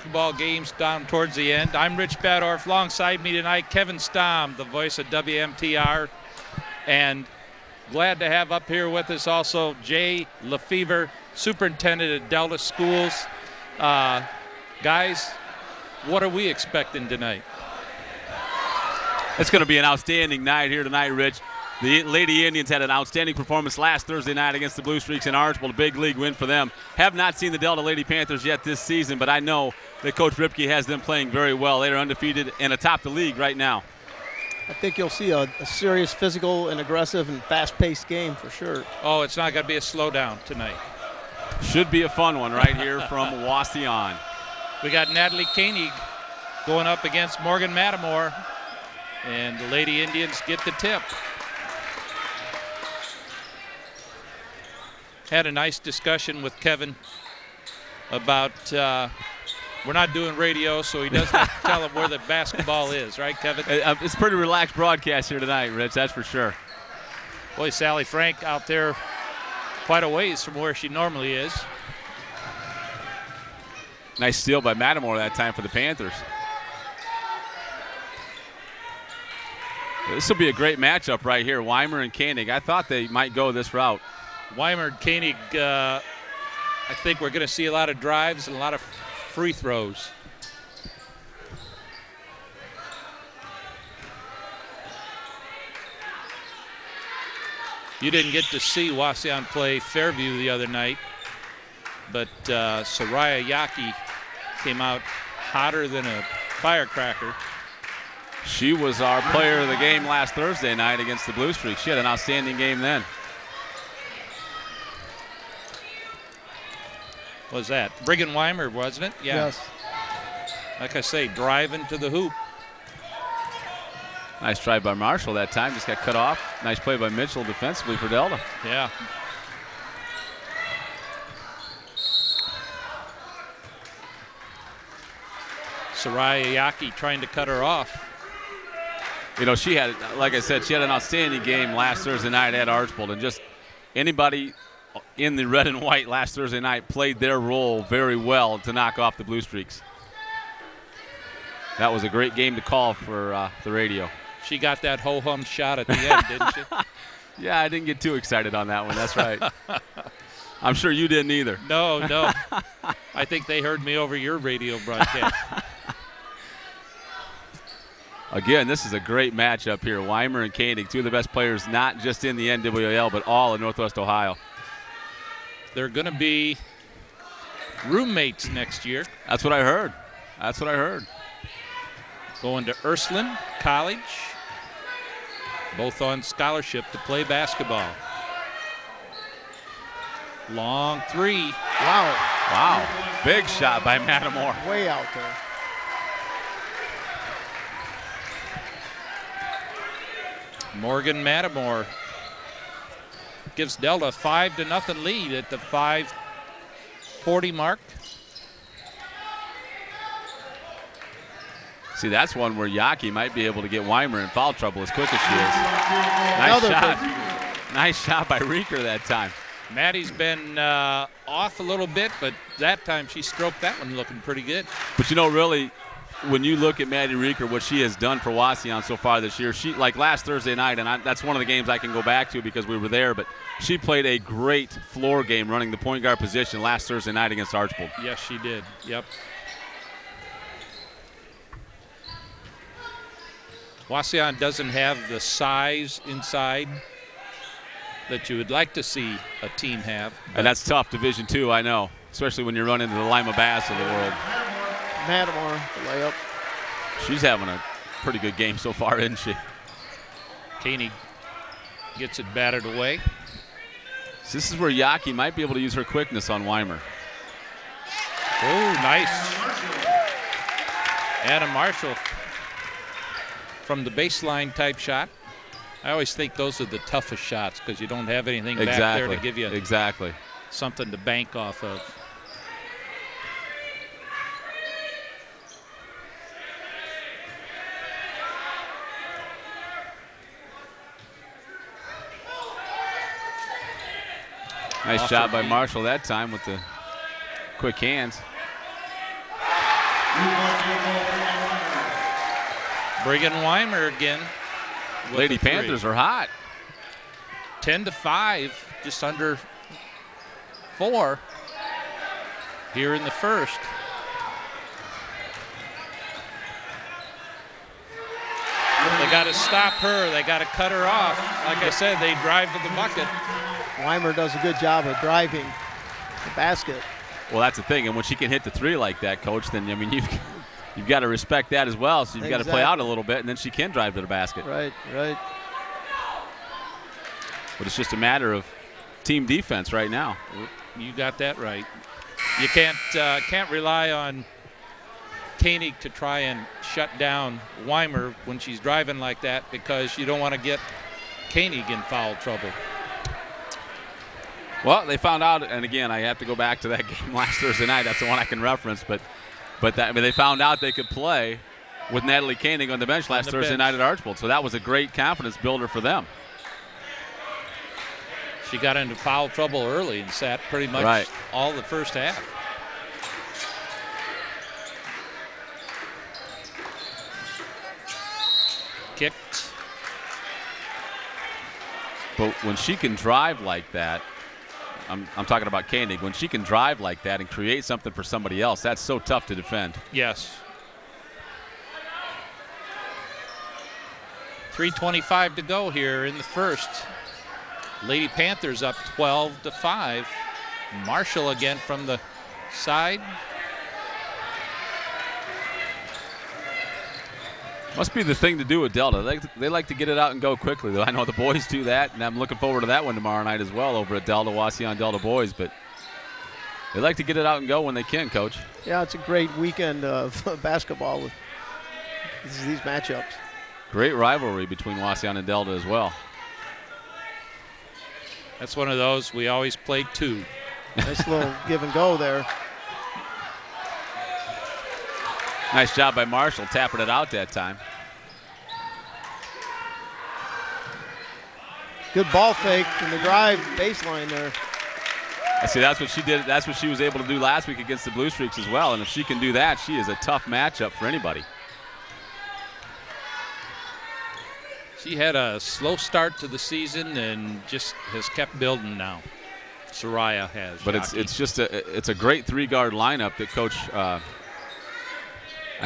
basketball games down towards the end. I'm Rich Badorf. Alongside me tonight, Kevin Stamm, the voice of WMTR. And glad to have up here with us also Jay Lefevre, superintendent at Delta Schools. Guys, what are we expecting tonight? It's going to be an outstanding night here tonight, Rich. The Lady Indians had an outstanding performance last Thursday night against the Blue Streaks in Archbold, a big league win for them. Have not seen the Delta Lady Panthers yet this season, but I know that Coach Ripke has them playing very well. They are undefeated and atop the league right now. I think you'll see a serious physical and aggressive and fast-paced game for sure. Oh, it's not going to be a slowdown tonight. Should be a fun one right here from Wauseon. We got Natalie Koenig going up against Morgan Matamore, and the Lady Indians get the tip. Had a nice discussion with Kevin about we're not doing radio, so he doesn't have to tell him where the basketball is, right, Kevin? It's a pretty relaxed broadcast here tonight, Rich, that's for sure. Boy, Sally Frank out there quite a ways from where she normally is. Nice steal by Matamore that time for the Panthers. This will be a great matchup right here, Wymer and Koenig. I thought they might go this route. Wymer and Koenig, I think we're going to see a lot of drives and a lot of free throws. You didn't get to see Wauseon play Fairview the other night, but Soraya Yaki came out hotter than a firecracker. She was our player of the game last Thursday night against the Blue Streaks. She had an outstanding game then. What was that? Brigan Wymer, wasn't it? Yeah. Yes. Like I say, driving to the hoop. Nice try by Marshall that time, just got cut off. Nice play by Mitchell defensively for Delta. Yeah. Soraya Yaki trying to cut her off. You know, she had, like I said, she had an outstanding game last Thursday night at Archbold, and just anybody in the red and white last Thursday night played their role very well to knock off the Blue Streaks. That was a great game to call for the radio. She got that ho-hum shot at the end, didn't she? Yeah, I didn't get too excited on that one. That's right. I'm sure you didn't either. No. I think they heard me over your radio broadcast. Again, this is a great matchup here. Wymer and Koenig, two of the best players, not just in the NWL, but all in Northwest Ohio. They're going to be roommates next year. That's what I heard. That's what I heard. Going to Ursuline College, both on scholarship to play basketball. Long three. Wow. Wow. Big shot by Matamore. Way out there. Morgan Matamore gives Delta a 5-0 lead at the 5:40 mark. See, that's one where Yaki might be able to get Wymer in foul trouble as quick as she is. Nice shot. Nice shot by Reeker that time. Maddie's been off a little bit, but that time she stroked that one looking pretty good. But you know, really, when you look at Maddie Reeker, what she has done for Wauseon so far this year, she, like last Thursday night, and that's one of the games I can go back to because we were there, but she played a great floor game running the point guard position last Thursday night against Archbold. Yes, she did. Yep. Wauseon doesn't have the size inside that you would like to see a team have. And that's tough, Division II, I know, especially when you run into the Lima Bass of the world. Matamore, the layup. She's having a pretty good game so far, isn't she? Koenig gets it battered away. So this is where Yaki might be able to use her quickness on Wymer. Oh, nice. Adam Marshall from the baseline type shot. I always think those are the toughest shots because you don't have anything back there to give you something to bank off of. Nice shot by Marshall that time with the quick hands. Brigan Wymer again. Lady Panthers are hot. 10-5, just under 4 here in the first. They got to stop her. They got to cut her off. Like I said, they drive to the bucket. Wymer does a good job of driving the basket. Well, that's the thing. And when she can hit the 3 like that, Coach, then, I mean, you've got to respect that as well. So you've got to play out a little bit, and then she can drive to the basket. Right, right. But it's just a matter of team defense right now. You got that right. You can't rely on Koenig to try and shut down Wymer when she's driving like that, because you don't want to get Koenig in foul trouble. Well, they found out, and again, I have to go back to that game last Thursday night. That's the one I can reference. But that, I mean, they found out they could play with Natalie Koenig on the bench last Thursday night at Archbold. So that was a great confidence builder for them. She got into foul trouble early and sat pretty much all the first half. Kicked. But when she can drive like that, I'm talking about Koenig, when she can drive like that and create something for somebody else, that's so tough to defend. Yes. 3:25 to go here in the first. Lady Panthers up 12-5. Marshall again from the side. Must be the thing to do with Delta. They like to get it out and go quickly, though. I know the boys do that, and I'm looking forward to that one tomorrow night as well over at Delta, Wauseon Delta boys. But they like to get it out and go when they can, Coach. Yeah, it's a great weekend of basketball with these matchups. Great rivalry between Wauseon and Delta as well. That's one of those we always play 2. Nice little give and go there. Nice job by Marshall tapping it out that time. Good ball fake in the drive baseline there. I see that's what she did. That's what she was able to do last week against the Blue Streaks as well. And if she can do that, she is a tough matchup for anybody. She had a slow start to the season and just has kept building now. Soraya has. But it's a great 3-guard lineup that Coach. I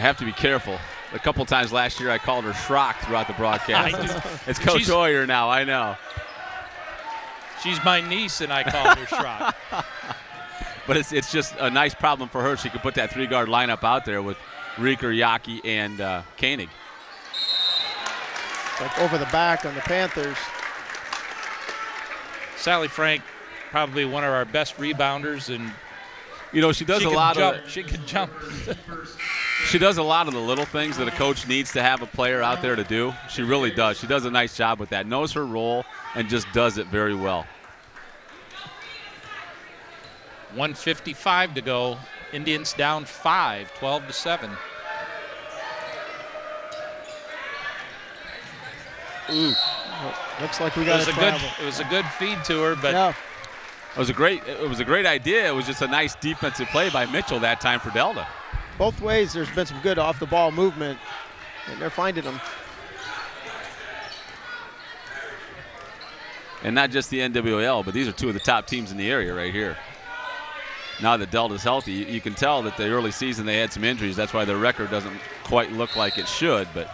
have to be careful. A couple times last year I called her Schrock throughout the broadcast. It's Coach Hoyer now, I know. She's my niece and I call her Schrock. But it's just a nice problem for her. She could put that 3-guard lineup out there with Rieker, Yaki, and Koenig. Like over the back on the Panthers. Sally Frank, probably one of our best rebounders, and you know she does a lot of. She can jump. She does a lot of the little things that a coach needs to have a player out there to do. She really does. She does a nice job with that. Knows her role and just does it very well. 1:55 to go. Indians down 5, 12-7. Ooh. Looks like we got it was a good feed to her, but yeah. It was a great idea. It was just a nice defensive play by Mitchell that time for Delta. Both ways, there's been some good off the ball movement, and they're finding them. And not just the NWL, but these are 2 of the top teams in the area right here. Now that Delta's healthy, you can tell that the early season they had some injuries. That's why their record doesn't quite look like it should, but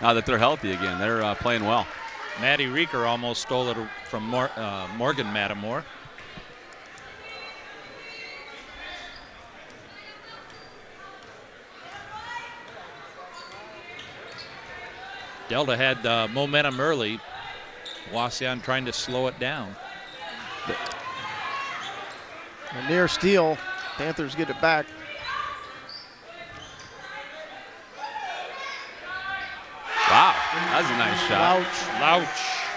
now that they're healthy again, they're playing well. Maddie Rieker almost stole it from Morgan Matamore. Delta had momentum early. Wauseon trying to slow it down. A near steal. Panthers get it back. Wow, that was a nice shot.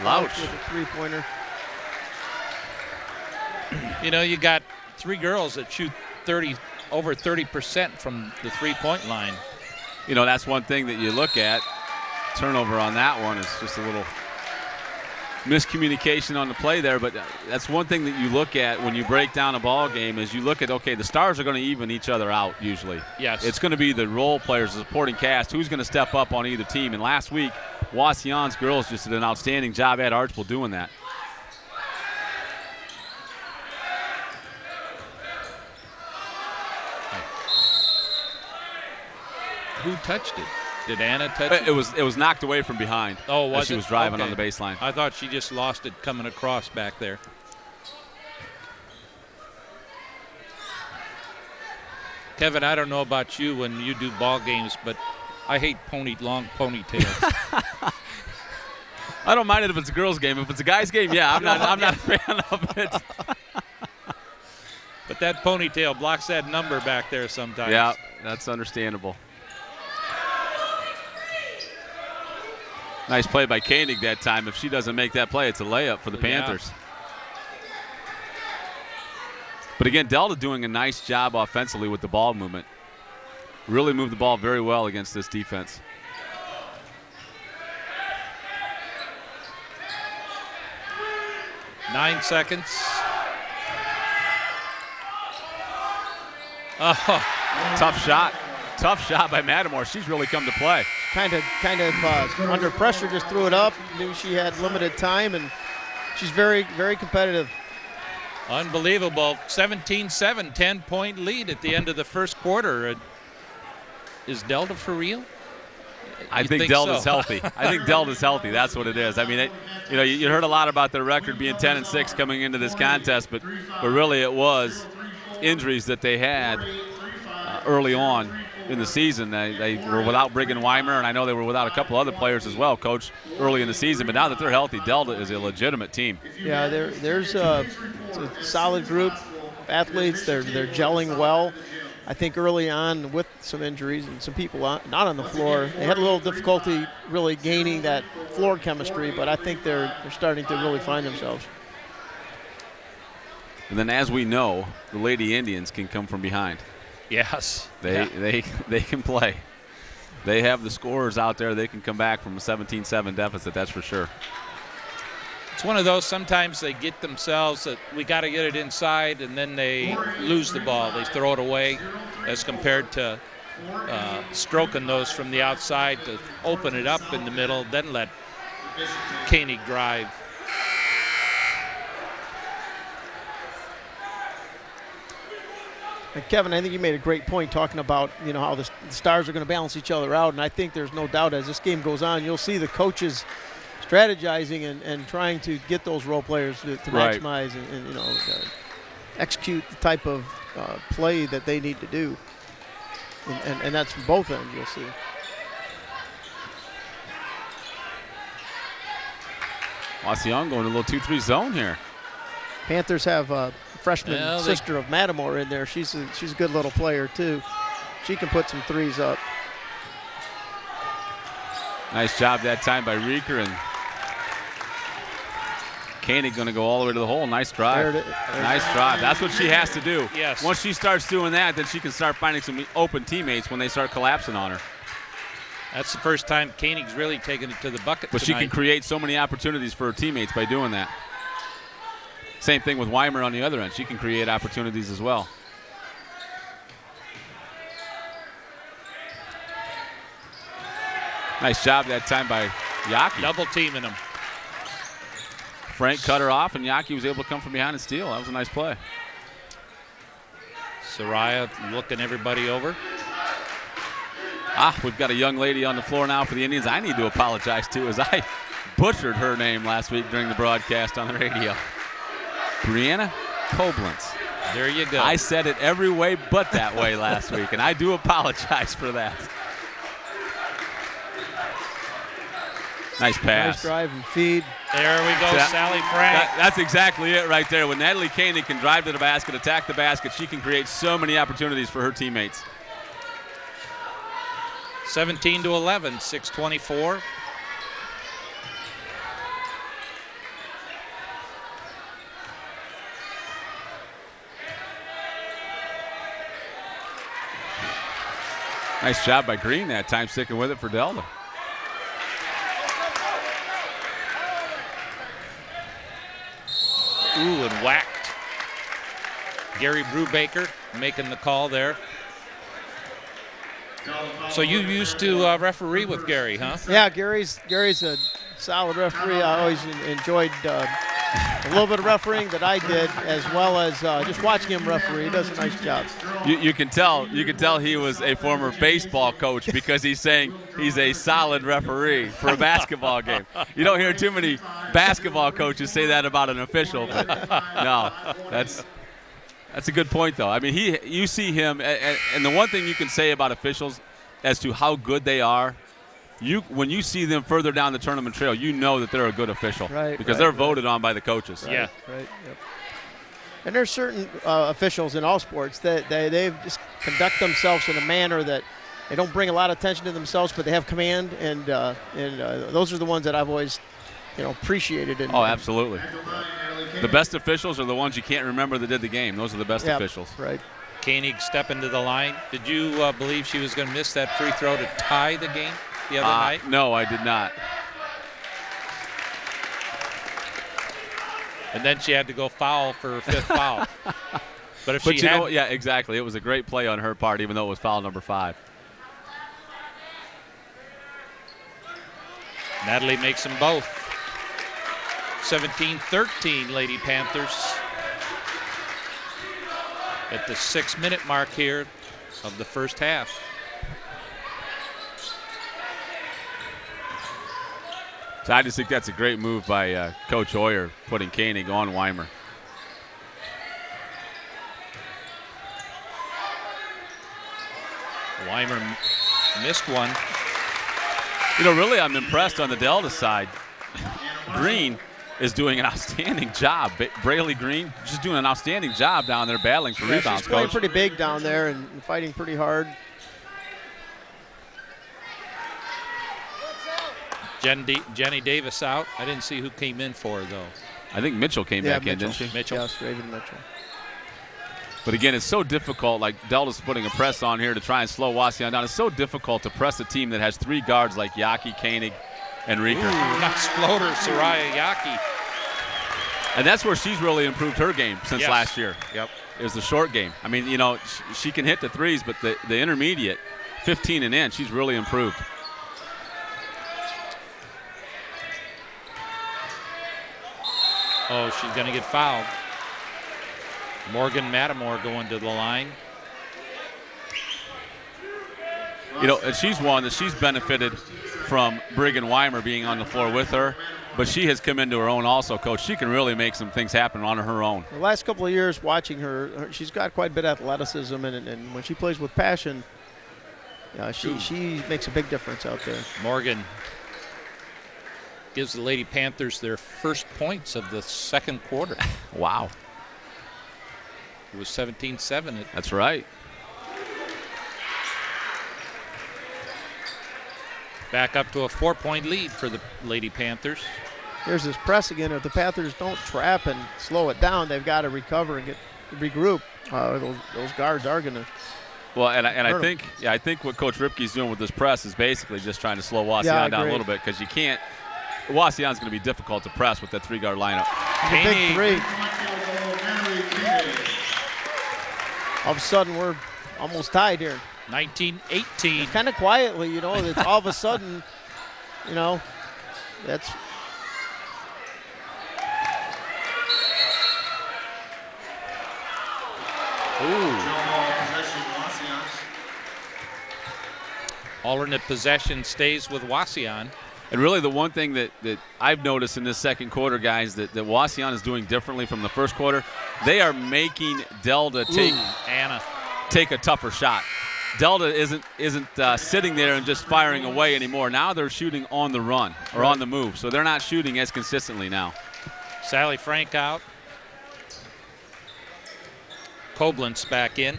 Louch with a 3-pointer. You know, you got 3 girls that shoot over 30% from the 3-point line. You know, that's one thing that you look at. Turnover on that one is just a little miscommunication on the play there, but that's one thing that you look at when you break down a ball game is you look at, okay, the stars are going to even each other out usually. Yes. It's going to be the role players, the supporting cast, who's going to step up on either team. And last week, Wauseon's girls just did an outstanding job at Archbold doing that. Who touched it? Did Anna touch it? It was knocked away from behind. Oh, was as she it? was driving Okay. on the baseline. I thought she just lost it coming across back there. Kevin, I don't know about you when you do ball games, but I hate long ponytails. I don't mind it if it's a girls' game. If it's a guys' game, yeah, I'm not a fan of it. But that ponytail blocks that number back there sometimes. Yeah, that's understandable. Nice play by Koenig that time. If she doesn't make that play, it's a layup for the Panthers. But again, Delta doing a nice job offensively with the ball movement. Really moved the ball very well against this defense. Nine seconds. Oh. Tough shot. Tough shot by Matamore. She's really come to play. Kind of under pressure, just threw it up. Knew she had limited time, and she's very, very competitive. Unbelievable. 17-7, 10-point lead at the end of the first quarter. Is Delta for real? I think Delta's healthy. I think Delta's healthy. That's what it is. I mean, you heard a lot about their record being 10-6 coming into this contest, but really it was injuries that they had early on in the season. They were without Brigan Wymer, and I know they were without a couple other players as well, Coach, early in the season. But now that they're healthy, Delta is a legitimate team. Yeah, there's a solid group of athletes. They're gelling well. I think early on with some injuries and some people not on the floor, they had a little difficulty really gaining that floor chemistry, but I think they're starting to really find themselves. And then, as we know, the Lady Indians can come from behind. Yes. They can play. They have the scorers out there. They can come back from a 17-7 deficit, that's for sure. It's one of those, sometimes they get themselves that we got to get it inside, and then they lose the ball. They throw it away as compared to stroking those from the outside to open it up in the middle, then let Koenig drive. And Kevin, I think you made a great point talking about, how the stars are going to balance each other out, and I think there's no doubt as this game goes on, you'll see the coaches strategizing and trying to get those role players to maximize and execute the type of play that they need to do. And that's from both ends, you'll see. Wauseon going to a little 2-3 zone here. Panthers have a freshman sister of Matamore in there. She's a good little player too. She can put some threes up. Nice job that time by Rieker, and Koenig going to go all the way to the hole. Nice drive. Nice drive. That's what she has to do. Yes. Once she starts doing that, then she can start finding some open teammates when they start collapsing on her. That's the first time Koenig's really taken it to the bucket But tonight. she can create so many opportunities for her teammates by doing that. Same thing with Wymer on the other end. She can create opportunities as well. Nice job that time by Yaki. Double teaming him. Frank cut her off, and Yaki was able to come from behind and steal. That was a nice play. Soraya looking everybody over. We've got a young lady on the floor now for the Indians I need to apologize to, as I butchered her name last week during the broadcast on the radio. Brianna Koblenz. There you go. I said it every way but that way last week, and I do apologize for that. Nice pass. Nice drive and feed. There we go, Sally Frank. That's exactly it right there. When Natalie Koenig can drive to the basket, attack the basket, she can create so many opportunities for her teammates. 17-11, 6:24. Nice job by Green that time, sticking with it for Delta. Ooh, and whacked. Gary Brubaker making the call there. So you used to referee with Gary, huh? Yeah, Gary's a solid referee. I always enjoyed a little bit of refereeing that I did, as well as just watching him referee. He does a nice job. You can tell he was a former baseball coach because he's saying he's a solid referee for a basketball game. You don't hear too many basketball coaches say that about an official, but no, that's a good point, though. I mean, you see him, and the one thing you can say about officials as to how good they are, when you see them further down the tournament trail, you know that they're a good official, right? Because they're voted on by the coaches. Yeah, right. Yep. And there's certain officials in all sports that they just conduct themselves in a manner that they don't bring a lot of attention to themselves, but they have command, and those are the ones that I've always, appreciated. Oh, absolutely. The best officials are the ones you can't remember that did the game. Those are the best officials. Right. Koenig stepping to the line. Did you believe she was going to miss that free throw to tie the game the other night? No, I did not. And then she had to go foul for her 5th foul. But if yeah, exactly. It was a great play on her part, even though it was foul number 5. Natalie makes them both. 17-13, Lady Panthers. At the 6-minute mark here of the first half. So I just think that's a great move by Coach Hoyer, putting Koenig on Wymer. Wymer missed one. Really, I'm impressed on the Delta side. Green is doing an outstanding job. Braley Green just doing an outstanding job down there battling for rebounds, she's playing Coach. pretty big down there and fighting pretty hard. Jenny Davis out. I didn't see who came in for her, though. I think Mitchell came back in, didn't she? Mitchell. Yes, Raven Mitchell. But again, it's so difficult. Like Delta's putting a press on here to try and slow Wauseon down. It's so difficult to press a team that has 3 guards like Yaki, Koenig, and Rieker. Ooh, nice floater, Soraya Yaki. And that's where she's really improved her game since last year. Yep. It was the short game. I mean, she can hit the threes, but the intermediate, 15 and in, she's really improved. Oh, she's going to get fouled. Morgan Matamore going to the line. And she's one that she's benefited from Brigan Wymer being on the floor with her, but she has come into her own also, Coach. She can really make some things happen on her own. The last couple of years watching her, she's got quite a bit of athleticism, and when she plays with passion, she makes a big difference out there. Morgan gives the Lady Panthers their first points of the second quarter. Wow. It was 17-7. That's right. Back up to a 4-point lead for the Lady Panthers. Here's this press again. If the Panthers don't trap and slow it down, they've got to recover and regroup. Those guards are going to. Well, and I think what Coach Ripke's doing with this press is basically just trying to slow Wauseon down a little bit, because you can't. Wauseon's going to be difficult to press with that 3-guard lineup. The big 3. All of a sudden, we're almost tied here. 19-18. Kind of quietly, it's all of a sudden, that's. Ooh. Alternate possession stays with Wauseon. And really the one thing that I've noticed in this second quarter, guys, that Wauseon is doing differently from the first quarter, they are making Delta take a tougher shot. Delta isn't sitting there and just firing away anymore. Now they're shooting on the run or on the move, so they're not shooting as consistently now. Sally Frank out. Koblenz back in.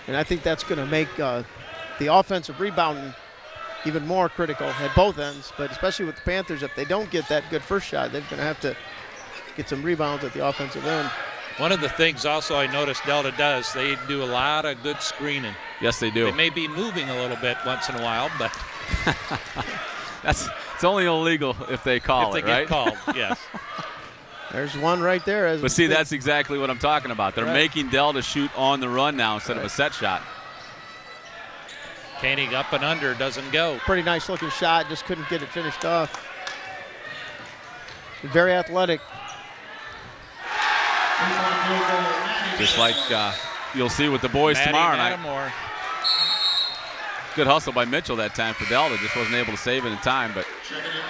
And I think that's going to make the offensive rebounding even more critical at both ends, but especially with the Panthers, if they don't get that good first shot, they're going to have to get some rebounds at the offensive end. One of the things also I noticed Delta does, they do a lot of good screening. Yes, they do. They may be moving a little bit once in a while, but it's only illegal if they call it, right? If they get called, yes. There's one right there. But see, that's exactly what I'm talking about. They're making Delta shoot on the run now instead of a set shot. Koenig up and under, doesn't go. Pretty nice looking shot, just couldn't get it finished off. Very athletic. Just like you'll see with the boys tomorrow night. Good hustle by Mitchell that time for Delta. Just wasn't able to save it in time. But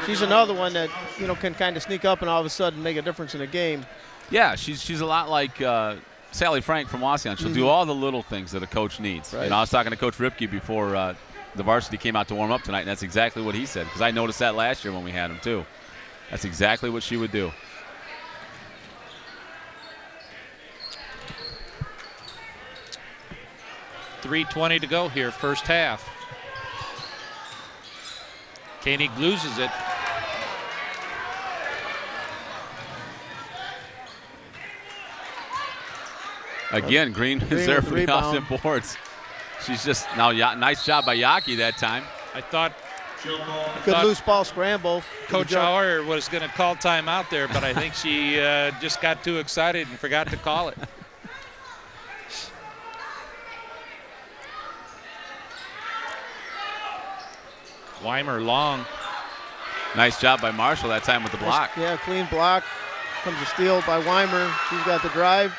she's another one that can kind of sneak up and all of a sudden make a difference in a game. Yeah, she's a lot like Sally Frank from Wauseon. She'll do all the little things that a coach needs. Right. I was talking to Coach Ripke before the varsity came out to warm up tonight, and that's exactly what he said, because I noticed that last year when we had him too. That's exactly what she would do. .320 to go here, first half. Koenig loses it. Again, Green is there for the offset boards. She's just now, nice job by Yaki that time. I thought good loose ball scramble. Coach Auer was going to call timeout there, but I think she just got too excited and forgot to call it. Wymer long. Nice job by Marshall that time with the block. Yeah, clean block. Comes a steal by Wymer. She's got the drive.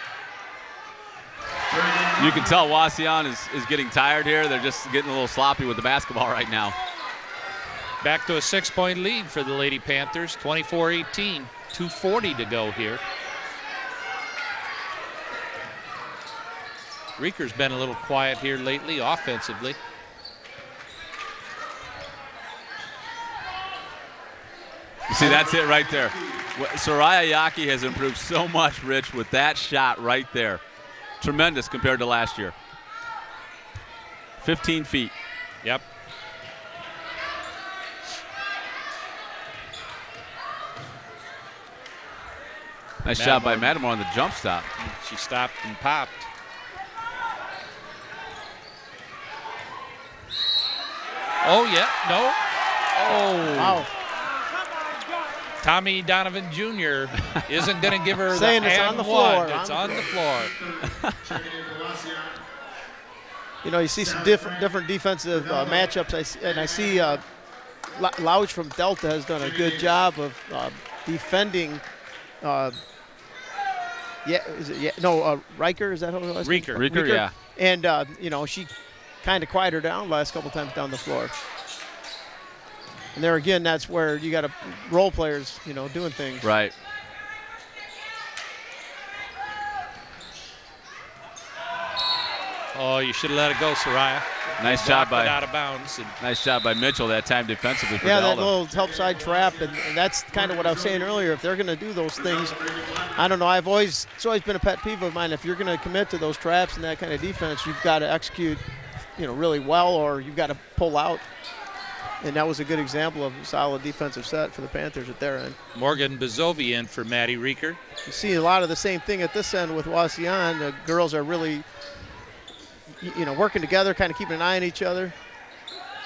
You can tell Wauseon is getting tired here. They're just getting a little sloppy with the basketball right now. Back to a 6-point lead for the Lady Panthers, 24-18, 2:40 to go here. Rieker's been a little quiet here lately offensively. You see, that's it right there. Soraya Yaki has improved so much, Rich, with that shot right there. Tremendous compared to last year. 15 feet. Yep. Nice job by Matamore on the jump stop. She stopped and popped. Oh, yeah, no. Oh. Wow. Tommy Donovan Jr. isn't going to give her Saying the it's and on the one. floor. It's on the floor. You see some different defensive matchups, I see Lauch from Delta has done a good job of defending. Riker, is that how it was? Rieker, yeah. And she kind of quieted her down last couple times down the floor. And there again, that's where you got role players, doing things. Right. Oh, you should have let it go, Soraya. Nice job by out of bounds. Nice job by Mitchell that time defensively for Delta. Delta. That little help side trap, and that's kind of what I was saying earlier. If they're going to do those things, I don't know. It's always been a pet peeve of mine. If you're going to commit to those traps and that kind of defense, you've got to execute, really well, or you've got to pull out. And that was a good example of a solid defensive set for the Panthers at their end. Morgan Bezovi in for Maddie Rieker. You see a lot of the same thing at this end with Wauseon. The girls are really, working together, kind of keeping an eye on each other.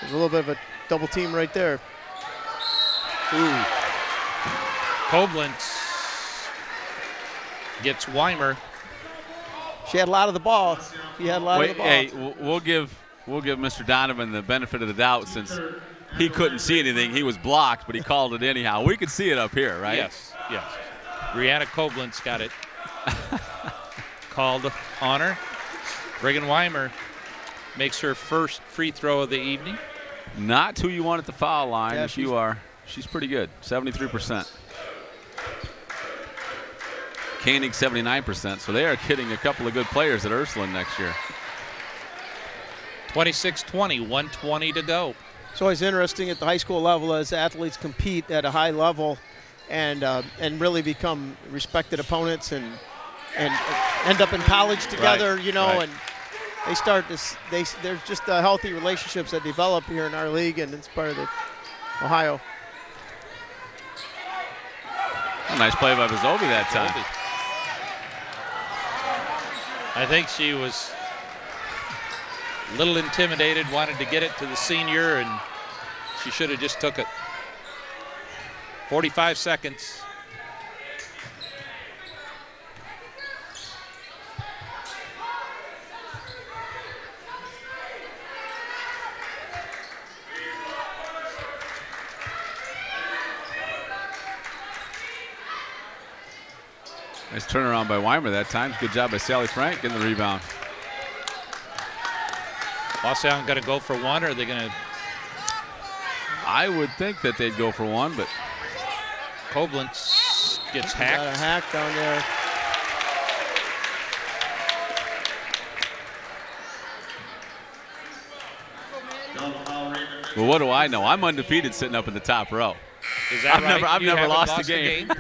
There's a little bit of a double team right there. Ooh. Koblenz gets Wymer. She had a lot of the ball. She had a lot of the ball. Hey, we'll give Mr. Donovan the benefit of the doubt since he couldn't see anything. He was blocked, but he called it anyhow. We could see it up here, right? Yes. Brianna Koblenz got it called on her. Brigan Wymer makes her first free throw of the evening. Not who you want at the foul line, yeah, if you are. She's pretty good, 73%. Koenig, 79%. So they are getting a couple of good players at Ursuline next year. 26-20, 1:20 to go. It's always interesting at the high school level as athletes compete at a high level and really become respected opponents and end up in college together, right. And they start this. There's just healthy relationships that develop here in our league, and it's part of the Ohio. A nice play by Bezovi that time. I think she was a little intimidated, wanted to get it to the senior, and she should have just took it. 45 seconds. Nice turnaround by Wymer that time. Good job by Sally Frank getting the rebound. Wauseon going to go for one, or are they going to? I would think that they'd go for one, but Koblenz gets hacked. Got a hack down there. well, what do I know? I'm undefeated sitting up in the top row. Is that right? I've You never haven't lost a game.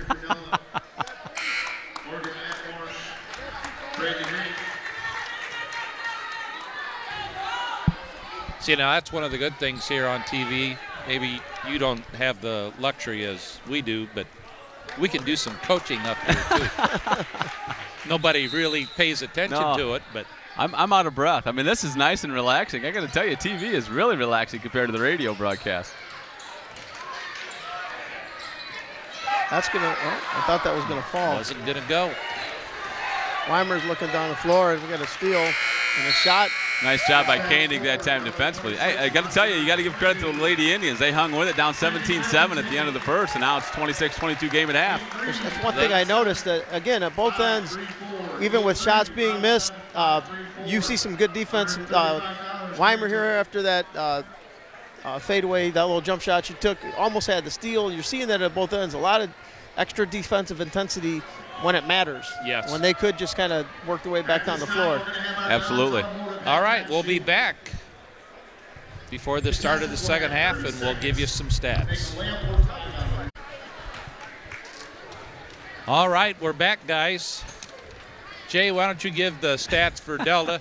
See, now that's one of the good things here on TV. Maybe you don't have the luxury as we do, but we can do some coaching up here too. Nobody really pays attention to it, but I'm out of breath. I mean, this is nice and relaxing. I got to tell you, TV is really relaxing compared to the radio broadcast. That's gonna. Oh, I thought that was gonna fall. wasn't going to go. Wymer's looking down the floor, and we got a steal and a shot. Nice job by Koenig that time defensively. Hey, I got to tell you got to give credit to the Lady Indians. They hung with it down 17-7 at the end of the first, and now it's 26-22 game at half. That's one thing I noticed, that, again, at both ends, even with shots being missed, you see some good defense. Wymer here after that fadeaway, that little jump shot you took, almost had the steal. You're seeing that at both ends. A lot of extra defensive intensity when it matters. Yes. When they could just kind of work their way back down the floor. Absolutely. All right, we'll be back before the start of the second half, and we'll give you some stats. All right, we're back, guys. Jay, why don't you give the stats for Delta?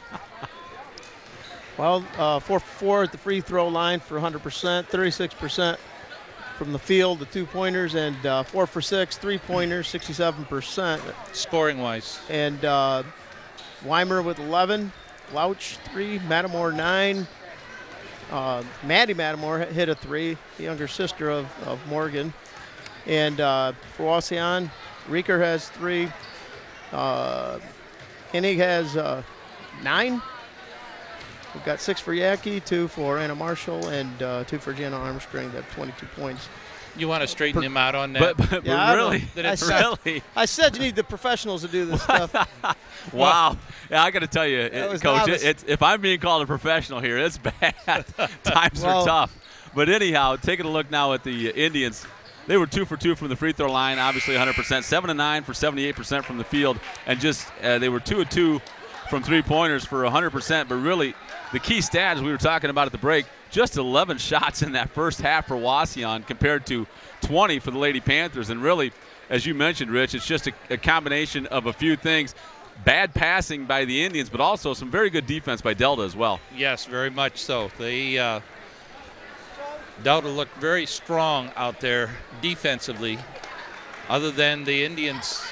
Well, 4-4 at the free throw line for 100%, 36% from the field, the two-pointers, and 4 for 6, three-pointers, 67%. Scoring-wise. And Wymer with 11, Louch 3, Matamore 9. Maddie Matamore hit a 3, the younger sister of Morgan. And for Wauseon, Rieker has 3. Koenig has 9. We've got 6 for Yaki, 2 for Anna Marshall, and 2 for Jana Armstrong. They have 22 points. You want to straighten him out on that? But Yeah, really, really. I said you need the professionals to do this stuff. Wow. Yeah, I got to tell you, Coach, novice. if I'm being called a professional here, it's bad. Times are tough. But anyhow, taking a look now at the Indians, they were 2 for 2 from the free throw line, obviously 100%, 7 of 9 for 78% from the field, and just they were 2 of 2 from three-pointers for 100%. But really, the key stats we were talking about at the break, just 11 shots in that first half for Wauseon compared to 20 for the Lady Panthers. And really, as you mentioned, Rich, it's just a combination of a few things. Bad passing by the Indians, but also some very good defense by Delta as well. Yes, very much so. They Delta looked very strong out there defensively, other than the Indians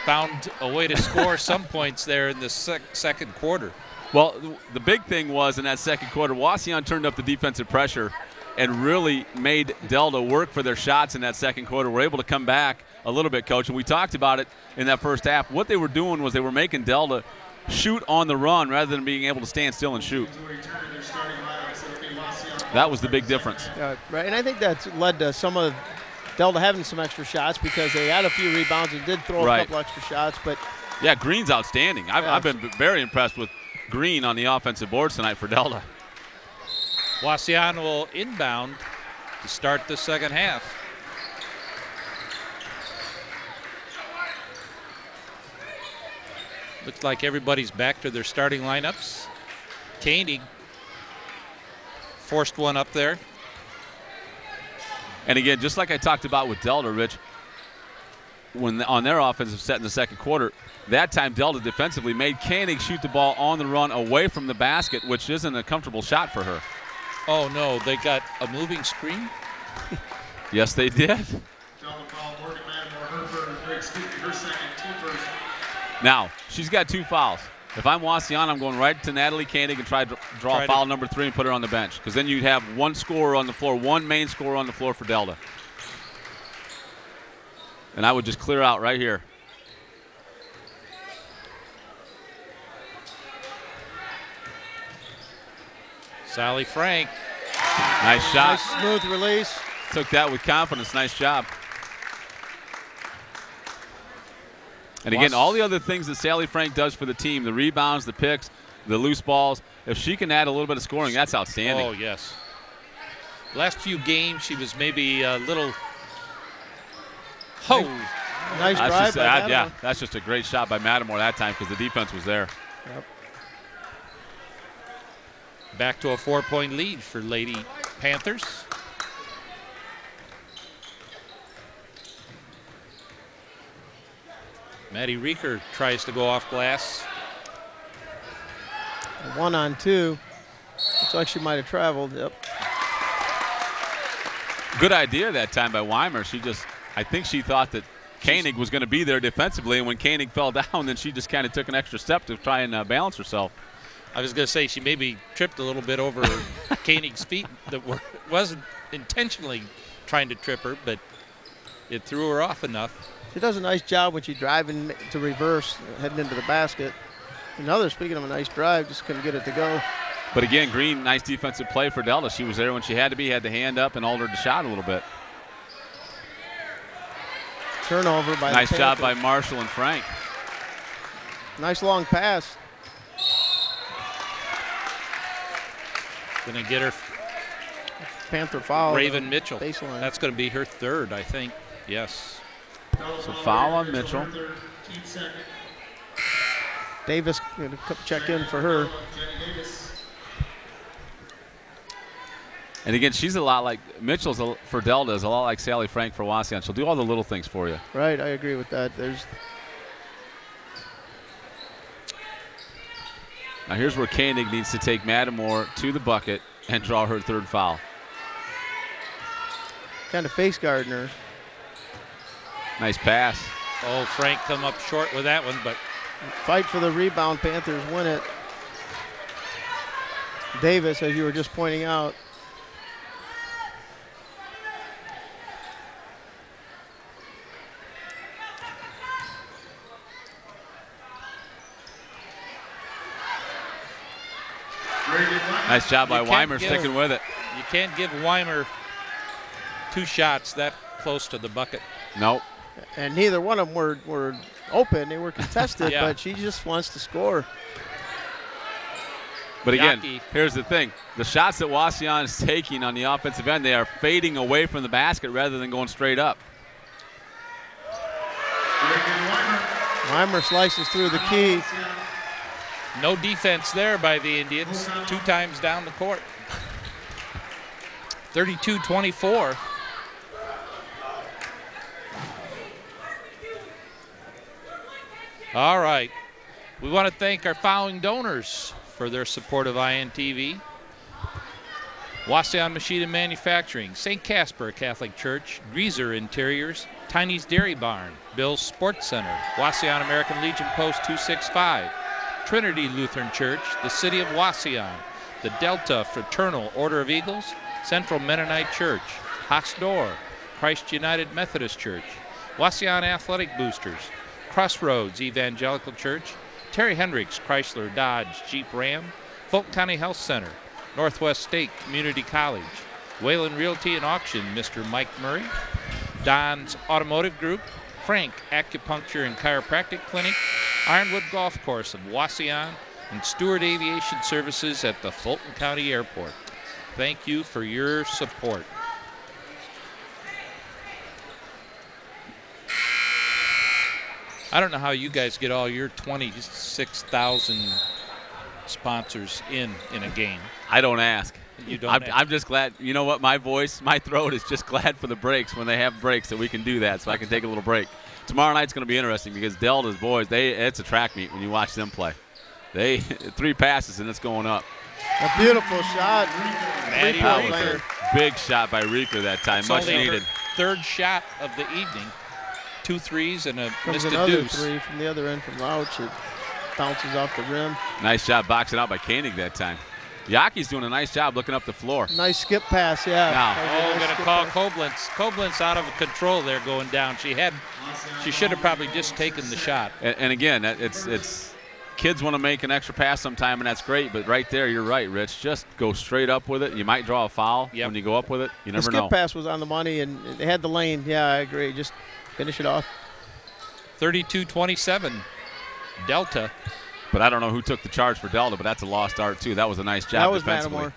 found a way to score some points there in the second quarter. Well, the big thing was in that second quarter, Wauseon turned up the defensive pressure and really made Delta work for their shots in that second quarter. We're able to come back a little bit, Coach, and we talked about it in that first half. What they were doing was they were making Delta shoot on the run rather than being able to stand still and shoot. That was the big difference. Right, and I think that's led to some of Delta having some extra shots because they had a few rebounds and did throw a couple extra shots. But yeah, Green's outstanding. I've been very impressed with Green on the offensive boards tonight for Delta. Wauseon will inbound to start the second half. Looks like everybody's back to their starting lineups. Koenig forced one up there. And again, just like I talked about with Delta, Rich, when on their offensive set in the second quarter, that time Delta defensively made Koenig shoot the ball on the run away from the basket, which isn't a comfortable shot for her. Oh, no, they got a moving screen? Yes, they did. Now, she's got 2 fouls. If I'm Wauseon, I'm going right to Natalie Koenig and try to draw foul number 3 and put her on the bench, because then you'd have one scorer on the floor, one main scorer on the floor for Delta. And I would just clear out right here. Sally Frank. Nice shot. Nice smooth release. Took that with confidence. Nice job. And again, all the other things that Sally Frank does for the team, the rebounds, the picks, the loose balls, if she can add a little bit of scoring, that's outstanding. Oh, yes. Last few games, she was maybe a little. Nice drive by Matamore. Yeah, that's just a great shot by Matamore that time because the defense was there. Yep. Back to a 4-point lead for Lady Panthers. Maddie Reeker tries to go off glass. 1-on-2. Looks like she might have traveled. Yep. Good idea that time by Wymer. I think she thought that Koenig was going to be there defensively, and when Koenig fell down, then she just kind of took an extra step to try and balance herself. I was going to say she maybe tripped a little bit over Koenig's feet that wasn't intentionally trying to trip her, but it threw her off enough. She does a nice job when she's driving to reverse, heading into the basket. Another, speaking of a nice drive, just couldn't get it to go. But again, Green, nice defensive play for Delta. She was there when she had to be, had the hand up and altered the shot a little bit. Turnover by nice job by Marshall and Frank. Nice long pass. Gonna get her Panther foul. Raven Mitchell. Baseline. That's gonna be her third, I think. Yes. So foul on Mitchell. Davis going to check in for her. And again, she's a lot like Mitchell's for Delta is a lot like Sally Frank for Wauseon. She'll do all the little things for you. Right, I agree with that. Now here's where Koenig needs to take Matamore to the bucket and draw her third foul. Kind of face guarding her. Nice pass. Oh, Frank come up short with that one, but fight for the rebound. Panthers win it. Davis, as you were just pointing out. Nice job by Wymer sticking with it. You can't give Wymer two shots that close to the bucket. Nope. And neither one of them were open. They were contested, yeah. But she just wants to score. But again, here's the thing. The shots that Wauseon is taking on the offensive end, they are fading away from the basket rather than going straight up. Wymer slices through the key. No defense there by the Indians. 2 times down the court. 32-24. All right. We want to thank our following donors for their support of INTV. Wauseon Machine and Manufacturing, St. Casper Catholic Church, Greaser Interiors, Tiny's Dairy Barn, Bill's Sports Center, Wauseon American Legion Post 265, Trinity Lutheran Church, the City of Wauseon, the Delta Fraternal Order of Eagles, Central Mennonite Church, Hasdor, Christ United Methodist Church, Wauseon Athletic Boosters, Crossroads Evangelical Church, Terry Hendricks Chrysler Dodge Jeep Ram, Fulton County Health Center, Northwest State Community College, Whalen Realty and Auction, Mr. Mike Murray, Don's Automotive Group, Frank Acupuncture and Chiropractic Clinic, Ironwood Golf Course of Wauseon, and Stewart Aviation Services at the Fulton County Airport. Thank you for your support. I don't know how you guys get all your 26,000 sponsors in a game. I don't ask. You don't I'm just glad. You know what? My throat is just glad for the breaks when they have breaks that we can do that so I can take a little break. Tomorrow night's going to be interesting because Delta's boys, it's a track meet when you watch them play. 3 passes and it's going up. A beautiful shot. Maddie Reeker. Big shot by Reeker that time. It's much only needed. Her third shot of the evening. 2 threes and missed a another deuce. 3 from the other end from Louch. It bounces off the rim. Nice job boxing out by Koenig that time. Yaki's doing a nice job looking up the floor. Nice skip pass, yeah. Now, going to call Koblenz. Koblenz out of control there going down. She should have probably just taken the shot. And again, it's kids want to make an extra pass sometime, and that's great. But right there, you're right, Rich. Just go straight up with it. You might draw a foul when you go up with it. You never know. The skip pass was on the money, and they had the lane. Yeah, I agree. Just finish it off. 32-27, Delta. But I don't know who took the charge for Delta, but that's a lost start, too. That was a nice job defensively. Matamore.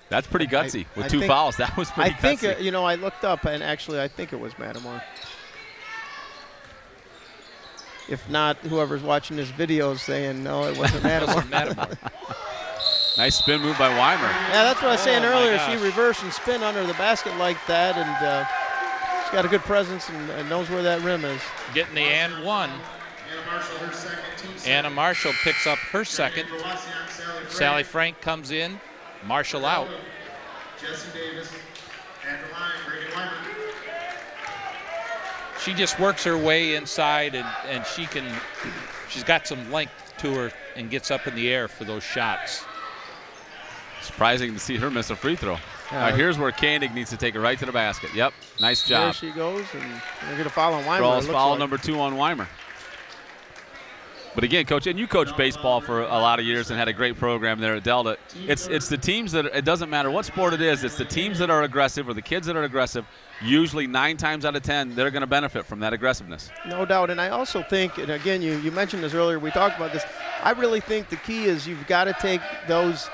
That's pretty gutsy. With 2 fouls, that was pretty gutsy. I think, you know, I looked up, and actually I think it was Matamore. If not, whoever's watching this video is saying, no, it wasn't Matamore. Nice spin move by Wymer. Yeah, that's what I was saying earlier. She reversed and spin under the basket like that, and she's got a good presence and knows where that rim is. Getting the and one. Anna Marshall picks up her second. Sally Frank comes in. Marshall out. She just works her way inside, and she's got some length to her and gets up in the air for those shots. Surprising to see her miss a free throw. Here's where Koenig needs to take it right to the basket. Yep, nice job. There she goes, and we're going to foul on Wymer. Draws foul number 2 on Wymer. But again, Coach, and you coached baseball for a lot of years and had a great program there at Delta. It's the teams that, it doesn't matter what sport it is, it's the teams that are aggressive or the kids that are aggressive. Usually 9 times out of 10, they're going to benefit from that aggressiveness. No doubt, and I also think, and again, you mentioned this earlier, we talked about this, I really think the key is you've got to take those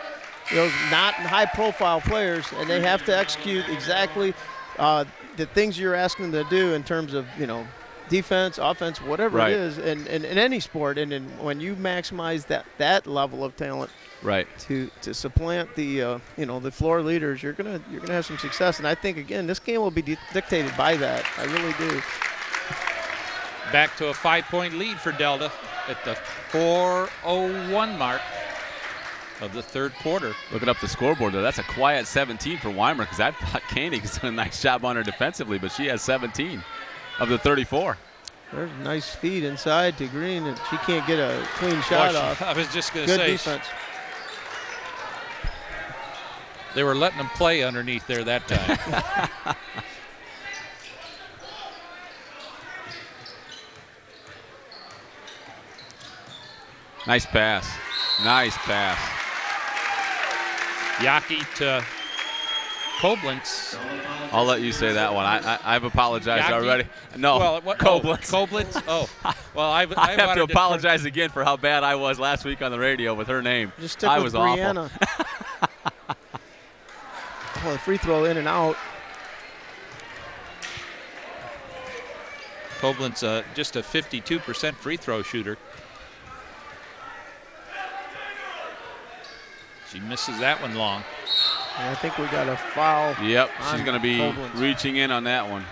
not high-profile players, and they have to execute exactly the things you're asking them to do in terms of, you know, defense, offense, whatever it is, and in any sport. And when you maximize that level of talent, to supplant the the floor leaders, you're gonna have some success. And I think again, this game will be dictated by that. I really do. Back to a 5-point lead for Delta at the 4:01 mark of the third quarter. Looking up the scoreboard, though, that's a quiet 17 for Wymer, because I thought Koenig has done a nice job on her defensively, but she has 17 of the 34. There's a nice feed inside to Green, and she can't get a clean shot off. I was just going to say. Good defense. They were letting them play underneath there that time. Nice pass. Nice pass. Yaki to Koblentz. I'll let you say that one. I've apologized Yaki? already. No, well, Koblentz. Koblenz? Oh, well, I have to apologize again for how bad I was last week on the radio with her name. Just stick I with was Brianna. awful. Well, the free throw in and out. Koblentz just a 52% free throw shooter. She misses that one long. And I think we got a foul. Yep, she's going to be Koblentz. reaching in on that one.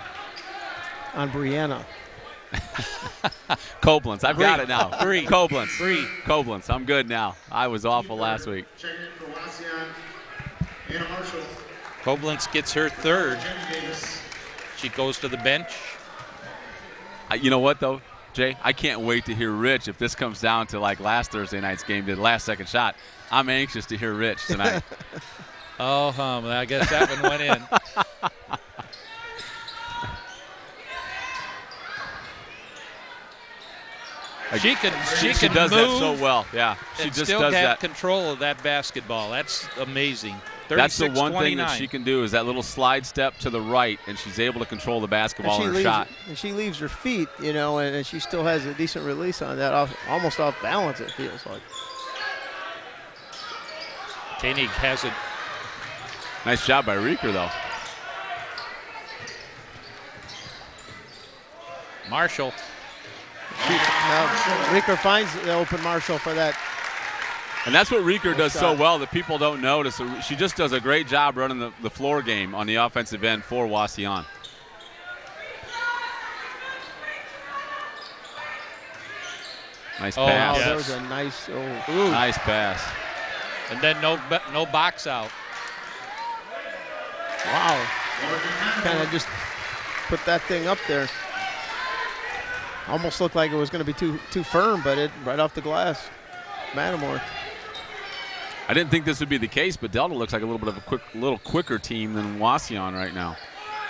On Brianna. Koblentz, I've got it now. Koblentz. Koblentz. I'm good now. I was awful last week. Koblentz gets her third. She goes to the bench. You know what, though, Jay? I can't wait to hear Rich if this comes down to like last Thursday night's game, the last second shot. I'm anxious to hear Rich tonight. Oh, I guess that one went in. She does move that so well. Yeah, she just still does have that. Control of that basketball. That's amazing. That's the one thing that she can do is that little slide step to the right, and she's able to control the basketball in her shot. And she leaves her feet, you know, and she still has a decent release on that, almost off balance, it feels like. Koenig has it. Nice job by Rieker, though. Marshall. Now Rieker finds the open Marshall for that. And that's what Rieker does so well that people don't notice. She just does a great job running the floor game on the offensive end for Wauseon. Nice pass. Oh, that was a nice, nice pass. And then no box out. Wow. Kind of just put that thing up there. Almost looked like it was going to be too firm, but it right off the glass. Matamore. I didn't think this would be the case, but Delta looks like a little bit of a little quicker team than Wauseon right now.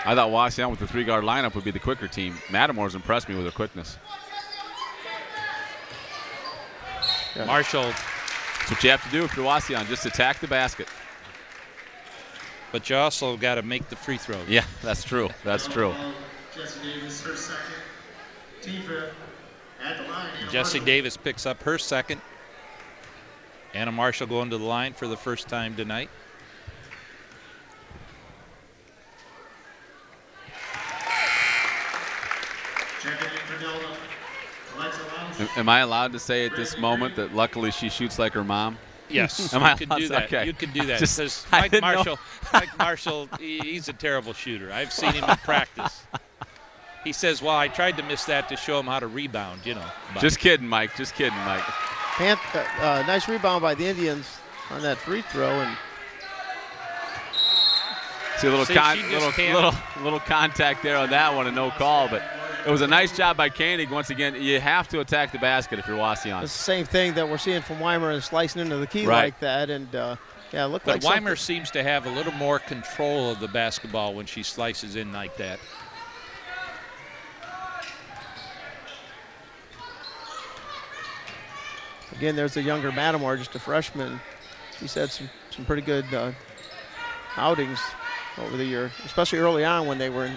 I thought Wauseon with the 3-guard lineup would be the quicker team. Matamore's impressed me with her quickness. Yeah. Marshall. That's what you have to do if you're Wauseon, just attack the basket. But you also got to make the free throws. Yeah, that's true. That's true. Jessie Davis picks up her second. Anna Marshall going to the line for the first time tonight. Am I allowed to say at this moment that luckily she shoots like her mom? Yes, you could do that. Okay. You could do that because Mike Marshall, he's a terrible shooter. I've seen him in practice. He says, "Well, I tried to miss that to show him how to rebound." You know. But. Just kidding, Mike. Just kidding, Mike. Nice rebound by the Indians on that free throw, and see a little contact there on that one, and no call, but. It was a nice job by Koenig. Once again, you have to attack the basket if you're Wauseon. It's the same thing that we're seeing from Wymer and slicing into the key like that. And, yeah, it looked but like Wymer seems to have a little more control of the basketball when she slices in like that. Again, there's the younger Matamore, just a freshman. She's had some pretty good outings over the year, especially early on when they were,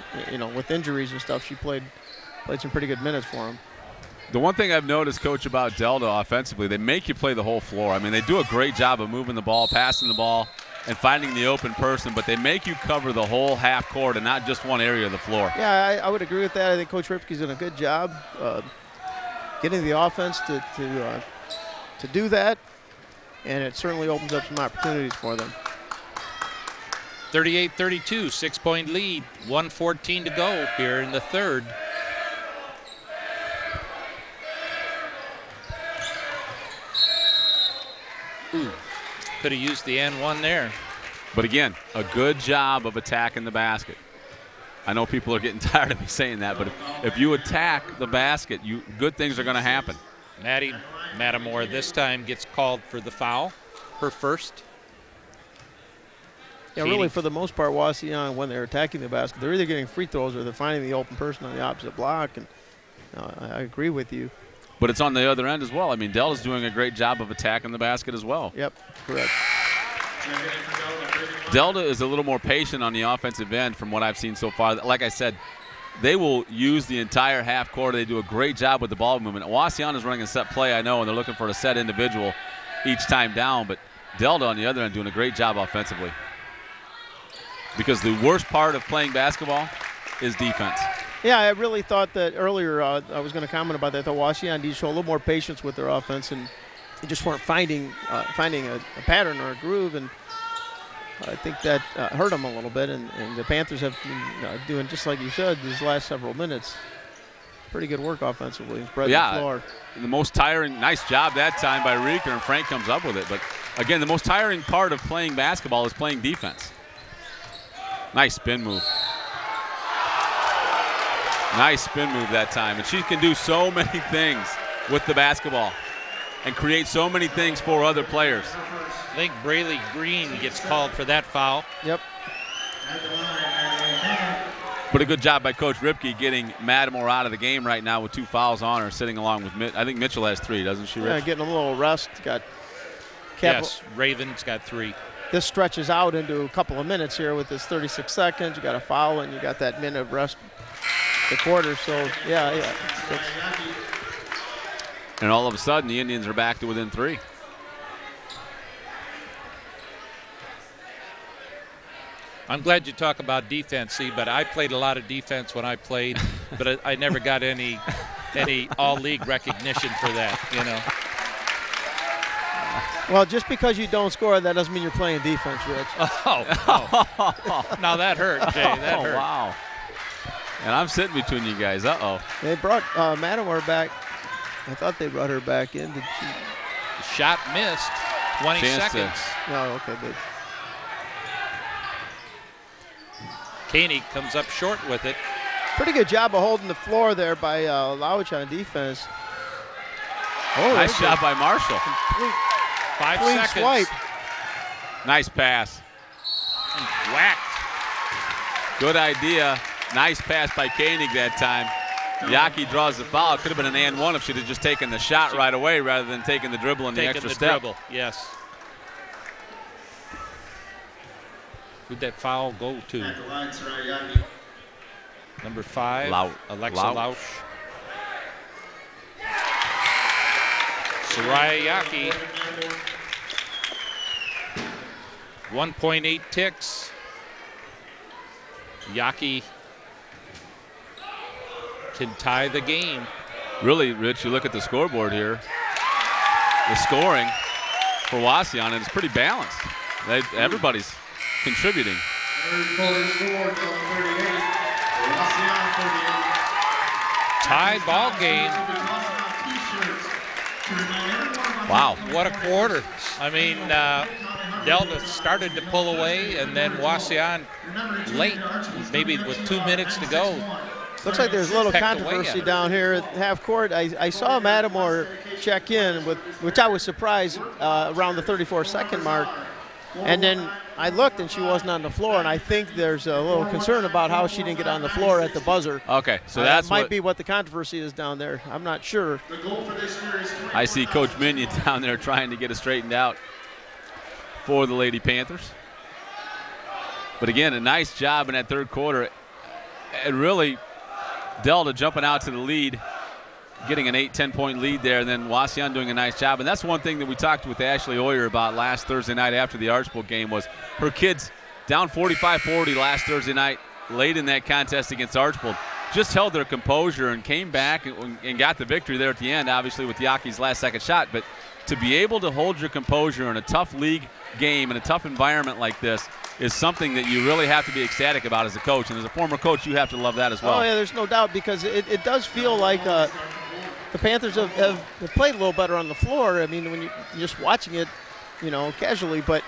with injuries and stuff. She played some pretty good minutes for him. The one thing I've noticed, Coach, about Delta offensively, they make you play the whole floor. I mean, they do a great job of moving the ball, passing the ball, and finding the open person, but they make you cover the whole half court and not just one area of the floor. Yeah, I would agree with that. I think Coach Ripke's done a good job getting the offense to do that, and it certainly opens up some opportunities for them. 38-32, 6-point lead, 1:14 to go here in the third. Ooh, could have used the N1 there. But again, a good job of attacking the basket. I know people are getting tired of me saying that, but if you attack the basket, good things are going to happen. Maddie Matamore this time gets called for the foul, her first. Yeah, really, for the most part, Wauseon, when they're attacking the basket, they're either getting free throws or they're finding the open person on the opposite block, and I agree with you. But it's on the other end as well. I mean, Delta's doing a great job of attacking the basket as well. Yep, correct. Delta is a little more patient on the offensive end from what I've seen so far. Like I said, they will use the entire half court. They do a great job with the ball movement. Wauseon is running a set play, I know, and they're looking for a set individual each time down, but Delta on the other end doing a great job offensively. Because the worst part of playing basketball is defense. Yeah, I really thought that earlier. I was going to comment about that. The Wauseon needs to show a little more patience with their offense, and they just weren't finding a pattern or a groove, and I think that hurt them a little bit. And the Panthers have been doing, just like you said, these last several minutes, pretty good work offensively, spreading the floor. The most tiring, nice job that time by Rieker, and Frank comes up with it. But again, the most tiring part of playing basketball is playing defense. Nice spin move. Nice spin move that time. And she can do so many things with the basketball and create so many things for other players. I think Braylee Green gets called for that foul. Yep. But a good job by Coach Ripke getting Matamore out of the game right now with 2 fouls on her, sitting along with I think Mitchell has 3, doesn't she, Rich? Yeah, getting a little rest. Yes, Raven's got 3. This stretches out into a couple of minutes here with this 36 seconds. You got a foul, and you got that minute of rest the quarter. So, yeah. And all of a sudden, the Indians are back to within 3. I'm glad you talk about defense, see, but I played a lot of defense when I played, but I never got any all-league recognition for that, you know. Well, just because you don't score, that doesn't mean you're playing defense, Rich. Oh. Now that hurt, Jay. That hurt. Wow. And I'm sitting between you guys. Uh-oh. They brought Matamore back. I thought they brought her back in. Did she? The shot missed. 20 seconds. No, okay, good. Koenig comes up short with it. Pretty good job of holding the floor there by Lauch on defense. Oh, nice shot by Marshall. Complete 5 seconds. Swipe. Nice pass. Whacked. Good idea. Nice pass by Koenig that time. Yaki draws the foul. It could have been an and one if she'd have just taken the shot right away rather than taking the dribble and the extra step. Dribble, yes. Who'd that foul go to? Number 5, Alexa Lauch. Soraya Yaki, 1.8 ticks. Yaki can tie the game. Really, Rich, you look at the scoreboard here. The scoring for Wauseon, and it's pretty balanced. Everybody's contributing. Tie ball game. Wow. What a quarter. I mean, Delta started to pull away, and then Wauseon late, maybe with 2 minutes to go. Looks like there's a little controversy down here at half court. I saw Matamore check in, which I was surprised around the 34-second mark. And then I looked, and she wasn't on the floor, and I think there's a little concern about how she didn't get on the floor at the buzzer. Okay, so that might be what the controversy is down there. I'm not sure. I see Coach Minion down there trying to get it straightened out for the Lady Panthers. But again, a nice job in that third quarter. And really, Delta jumping out to the lead, getting an 8-10 point lead there, and then Wauseon doing a nice job. And that's one thing that we talked with Ashley Oyer about last Thursday night after the Archbold game was her kids down 45-40 last Thursday night, late in that contest against Archbold, just held their composure and came back and got the victory there at the end, obviously with Yaki's last second shot. But to be able to hold your composure in a tough league game in a tough environment like this is something that you really have to be ecstatic about as a coach. And as a former coach, you have to love that as well. Oh, yeah, there's no doubt, because it does feel like the Panthers have played a little better on the floor. I mean, when you're just watching it, casually, but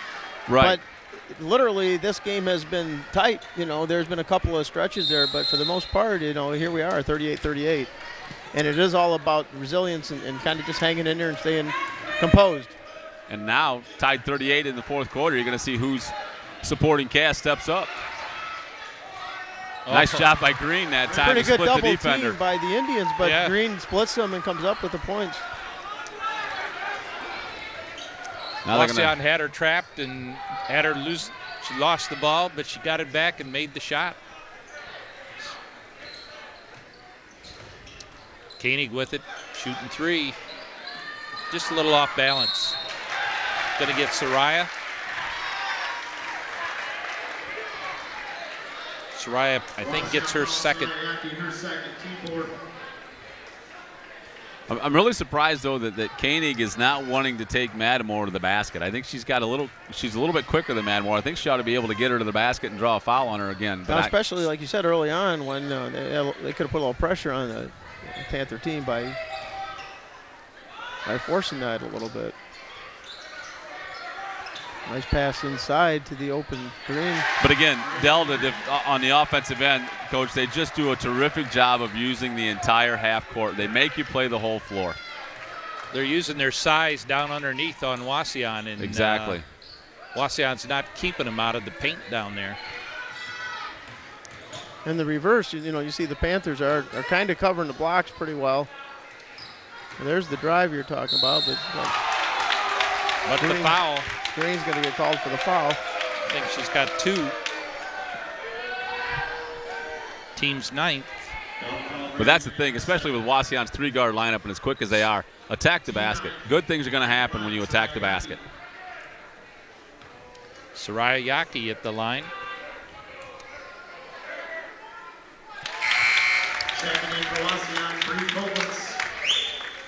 literally this game has been tight. There's been a couple of stretches there, but for the most part, here we are, 38-38. And it is all about resilience and kind of just hanging in there and staying composed. And now, tied 38 in the fourth quarter, you're going to see whose supporting cast steps up. Nice job by Green that time to split the defender. Pretty good double team by the Indians, but Green splits them and comes up with the points. Wauseon had her trapped and had her lose. She lost the ball, but she got it back and made the shot. Koenig with it, shooting three. Just a little off balance. Gonna get Soraya. Soraya, I think, gets her second. I'm really surprised, though, that Koenig is not wanting to take Matamore to the basket. I think she's a little bit quicker than Matamore. I think she ought to be able to get her to the basket and draw a foul on her again. But especially, like you said early on, when they could have put a little pressure on the Panther team by forcing that a little bit. Nice pass inside to the open Green. But again, Delta, on the offensive end, Coach, they just do a terrific job of using the entire half court. They make you play the whole floor. They're using their size down underneath on Wauseon. And, exactly. Wauseon's not keeping them out of the paint down there. And the reverse, you see the Panthers are kind of covering the blocks pretty well. And there's the drive you're talking about. But the foul. Green's going to get called for the foul. I think she's got two. Team's ninth. But that's the thing, especially with Wauseon's three-guard lineup and as quick as they are, attack the basket. Good things are going to happen when you attack the basket. Soraya Yaki at the line.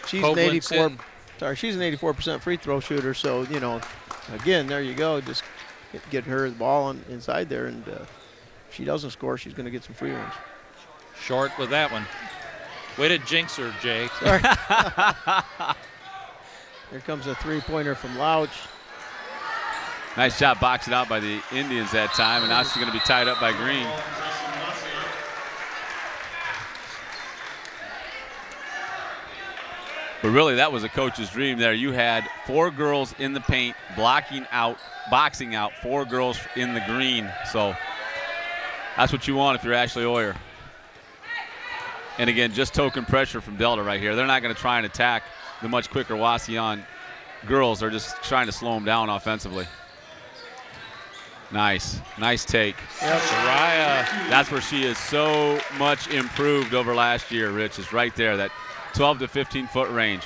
She's an 84. Sorry, she's an 84% free throw shooter. So again, there you go. Just get her the ball inside there, and if she doesn't score, she's going to get some free ones. Short with that one. Way to jinx her, Jay. Sorry. Here comes a three-pointer from Louch. Nice job boxing out by the Indians that time, and now she's going to be tied up by Green. But really, that was a coach's dream there. You had four girls in the paint, boxing out four girls in the green. So that's what you want if you're Ashley Oyer. And again, just token pressure from Delta right here. They're not going to try and attack the much quicker Wauseon girls. They're just trying to slow them down offensively. Nice take. Yep. Soraya. That's where she is so much improved over last year, Rich, is right there, that 12 to 15 foot range.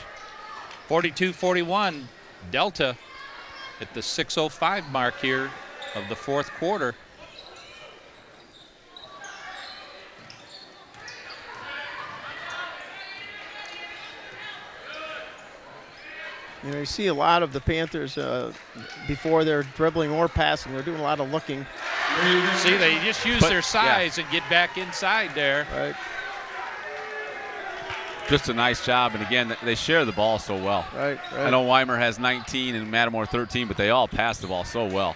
42-41, Delta at the 6:05 mark here of the fourth quarter. You know, you see a lot of the Panthers before they're dribbling or passing. They're doing a lot of looking. See, they just use their size and get back inside there. Right. Just a nice job, and again, they share the ball so well. Right. I know Wymer has 19 and Matamore 13, but they all pass the ball so well.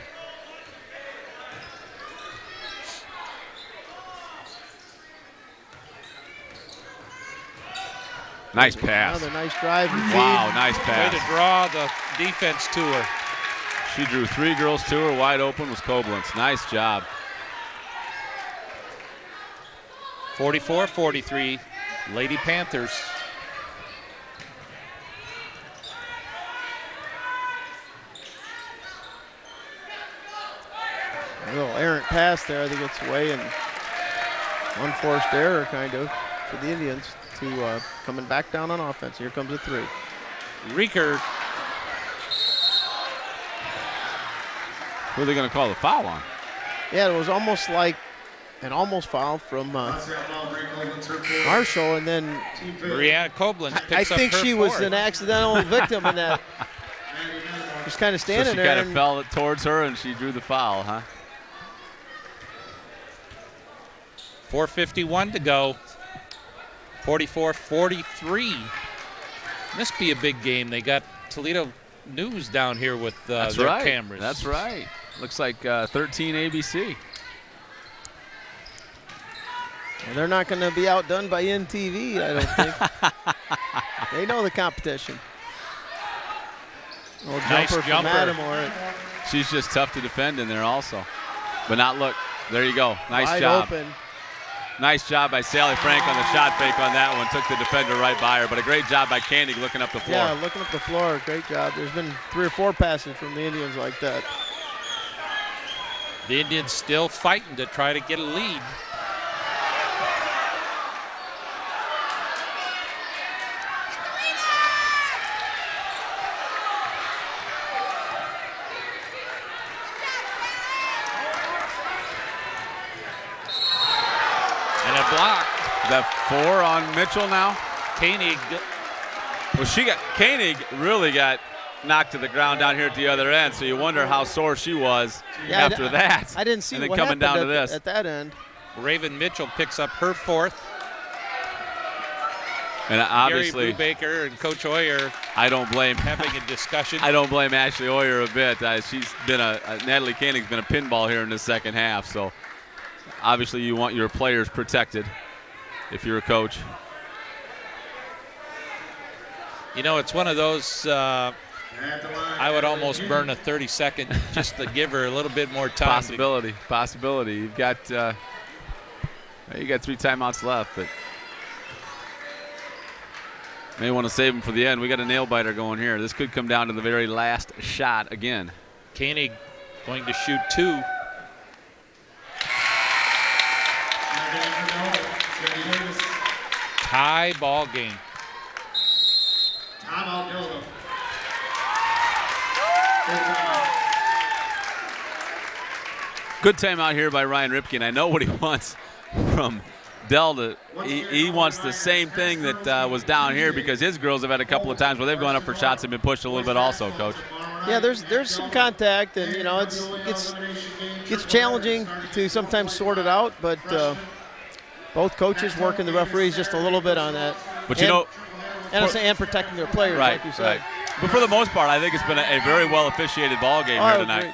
Nice pass. Another nice drive. Wow, nice pass. Way to draw the defense to her. She drew 3 girls to her. Wide open was Koblenz. Nice job. 44-43, Lady Panthers. A little errant pass there. I think it's away and unforced error kind of for the Indians to coming back down on offense. Here comes a 3. Rieker. Who are they going to call the foul on? Yeah, it was almost like an almost foul from Marshall, and then Brianna Koblenz picks I up think her she was fourth. an accidental victim in that. Just kind of standing So she there. kind of and fell it towards her, and she drew the foul, huh? 4:51 to go. 44-43. Must be a big game. They got Toledo News down here with their cameras. That's right. Looks like 13 ABC. Well, they're not going to be outdone by NTV, I don't think. They know the competition. Little Nice jumper from jumper. Matamore. She's just tough to defend in there also. But not look. There you go. Nice Wide job. open. Nice job by Sally Frank on the shot fake on that one. Took the defender right by her. But a great job by Koenig looking up the floor. Yeah, looking up the floor. Great job. There's been 3 or 4 passes from the Indians like that. The Indians still fighting to try to get a lead. And a block. That 4 on Mitchell now. Koenig. Well, Koenig really got knocked to the ground down here at the other end, so you wonder how sore she was after that. I didn't see and then what coming happened down to this. at that end. Raven Mitchell picks up her fourth. And obviously, Gary Brubaker and Coach Oyer I don't blame having a discussion. I don't blame Ashley Oyer a bit. She's been Natalie Koenig's been a pinball here in the second half. So obviously, you want your players protected if you're a coach. You know, it's one of those. I would almost burn a 30-second just to give her a little bit more time. Possibility. You've got 3 timeouts left, but may want to save them for the end. We got a nail biter going here. This could come down to the very last shot again. Koenig going to shoot 2. Tie ball game. Good timeout here by Ryan Ripken. I know what he wants from Delta. He wants the same thing that was down here, because his girls have had a couple of times where they've gone up for shots and been pushed a little bit also, Coach. Yeah, there's some contact, and you know it's challenging to sometimes sort it out, but both coaches working the referees just a little bit on that. But and protecting their players, right, like you said. right. But for the most part, I think it's been a very well officiated ball game here tonight.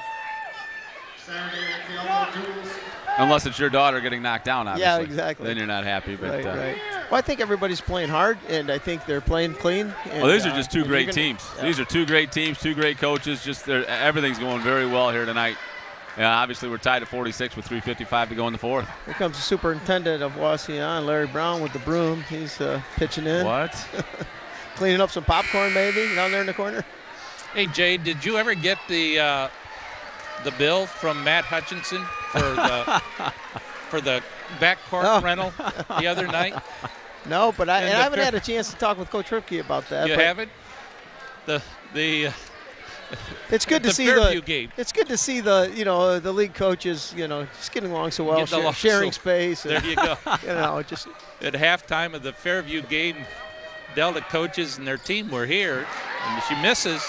Unless it's your daughter getting knocked down, obviously. Yeah, exactly. Then you're not happy. But right. Well, I think everybody's playing hard, and I think they're playing clean. And, well, these are just 2 great teams. Yeah. These are 2 great teams, 2 great coaches. Just everything's going very well here tonight. Yeah, obviously we're tied at 46 with 3:55 to go in the 4th. Here comes the superintendent of Wauseon, Larry Brown, with the broom. He's pitching in. What? Cleaning up some popcorn, maybe, down there in the corner. Hey, Jay, did you ever get the bill from Matt Hutchinson for the backcourt rental the other night? No, but I haven't had a chance to talk with Coach Ripke about that. You haven't? It's good to see Fairview game. It's good to see the league coaches just getting along so well, sharing space. There you go. Just at halftime of the Fairview game, Delta coaches and their team were here, and she misses.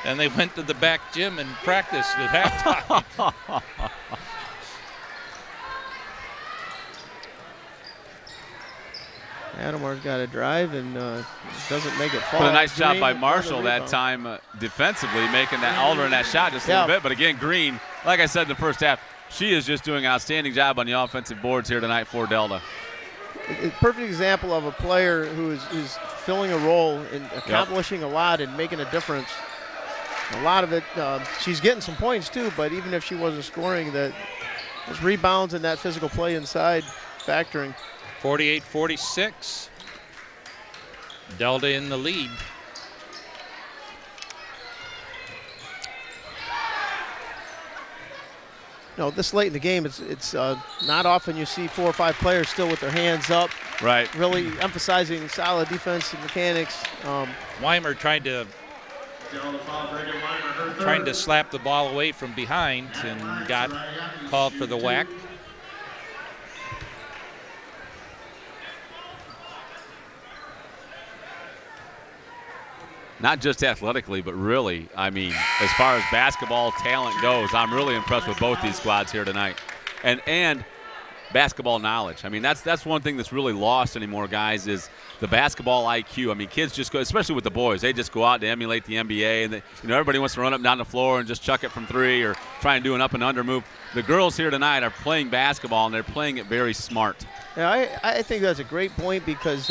And they went to the back gym and practiced at halftime. Adamar's got a drive and doesn't make it fall. But a nice job by Marshall that time defensively, making that, altering that shot just a little bit. But again, Green, like I said in the first half, she is just doing an outstanding job on the offensive boards here tonight for Delta. A perfect example of a player who is filling a role and accomplishing a lot and making a difference. A lot of it, she's getting some points too, but even if she wasn't scoring, those rebounds and that physical play inside factoring. 48-46. Delta in the lead. This late in the game, it's not often you see 4 or 5 players still with their hands up. Right. Really emphasizing solid defensive mechanics. Wymer trying to slap the ball away from behind and got called for the whack. Not just athletically, but really, I mean, as far as basketball talent goes, I'm really impressed with both these squads here tonight. And basketball knowledge. I mean, that's one thing that's really lost anymore, guys, is the basketball IQ. I mean, kids just go, especially with the boys, they just go out to emulate the NBA, and everybody wants to run up and down the floor and just chuck it from 3 or try and do an up and under move. The girls here tonight are playing basketball, and they're playing it very smart. Yeah, I think that's a great point because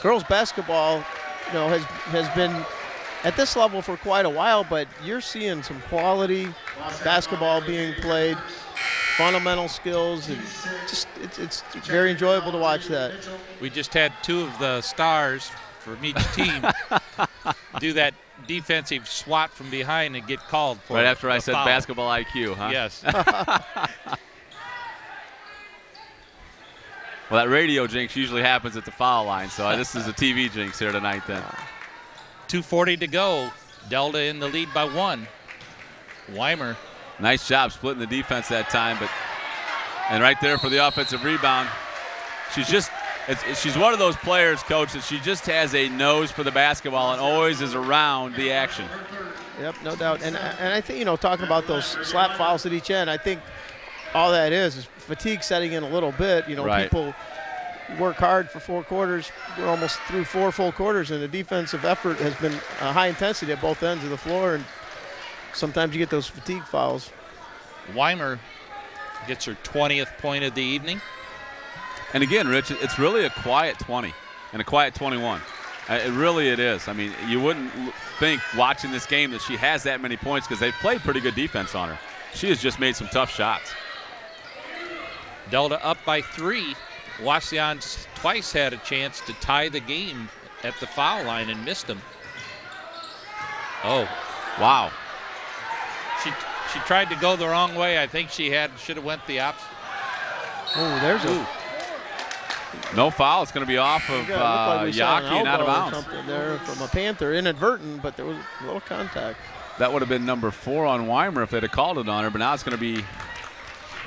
girls basketball, has been at this level for quite a while, but you're seeing some quality basketball being played, fundamental skills, and it's very enjoyable to watch that. We just had 2 of the stars from each team do that defensive swat from behind and get called for right after I said foul. Basketball IQ, huh? Yes. Well, that radio jinx usually happens at the foul line, so this is a TV jinx here tonight then. 2:40 to go. Delta in the lead by 1. Wymer. Nice job splitting the defense that time, and right there for the offensive rebound. She's one of those players, Coach, that she just has a nose for the basketball and always is around the action. Yep, no doubt. And I think, talking about those slap fouls at each end, I think all that is fatigue setting in a little bit. Right. People work hard for 4 quarters. We're almost through 4 full quarters, and the defensive effort has been high intensity at both ends of the floor, and sometimes you get those fatigue fouls. Wymer gets her 20th point of the evening. And again, Rich, it's really a quiet 20 and a quiet 21. It is. I mean, you wouldn't think watching this game that she has that many points because they've played pretty good defense on her. She has just made some tough shots. Delta up by 3. Wauseon twice had a chance to tie the game at the foul line and missed them. Oh, wow. She tried to go the wrong way. I think she should have went the opposite. Oh, there's no foul. It's going to be off of Yaki and out of bounds. Something there from a Panther, inadvertent, but there was a little contact. That would have been number 4 on Wymer if they'd have called it on her, but now it's going to be.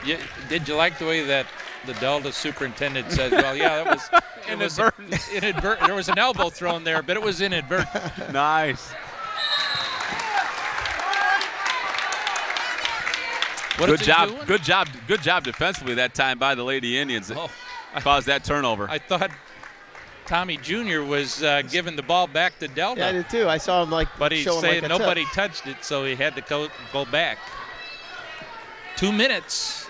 Yeah, did you like the way that the Delta superintendent said, well, yeah, that was inadvertent. Inadvertent. There was an elbow thrown there, but it was inadvertent. Nice. Good job defensively that time by the Lady Indians that caused that turnover. I thought Tommy Jr. was giving the ball back to Delta. Yeah, I did too. I saw him but he's saying nobody touched it, so he had to go back. 2 minutes.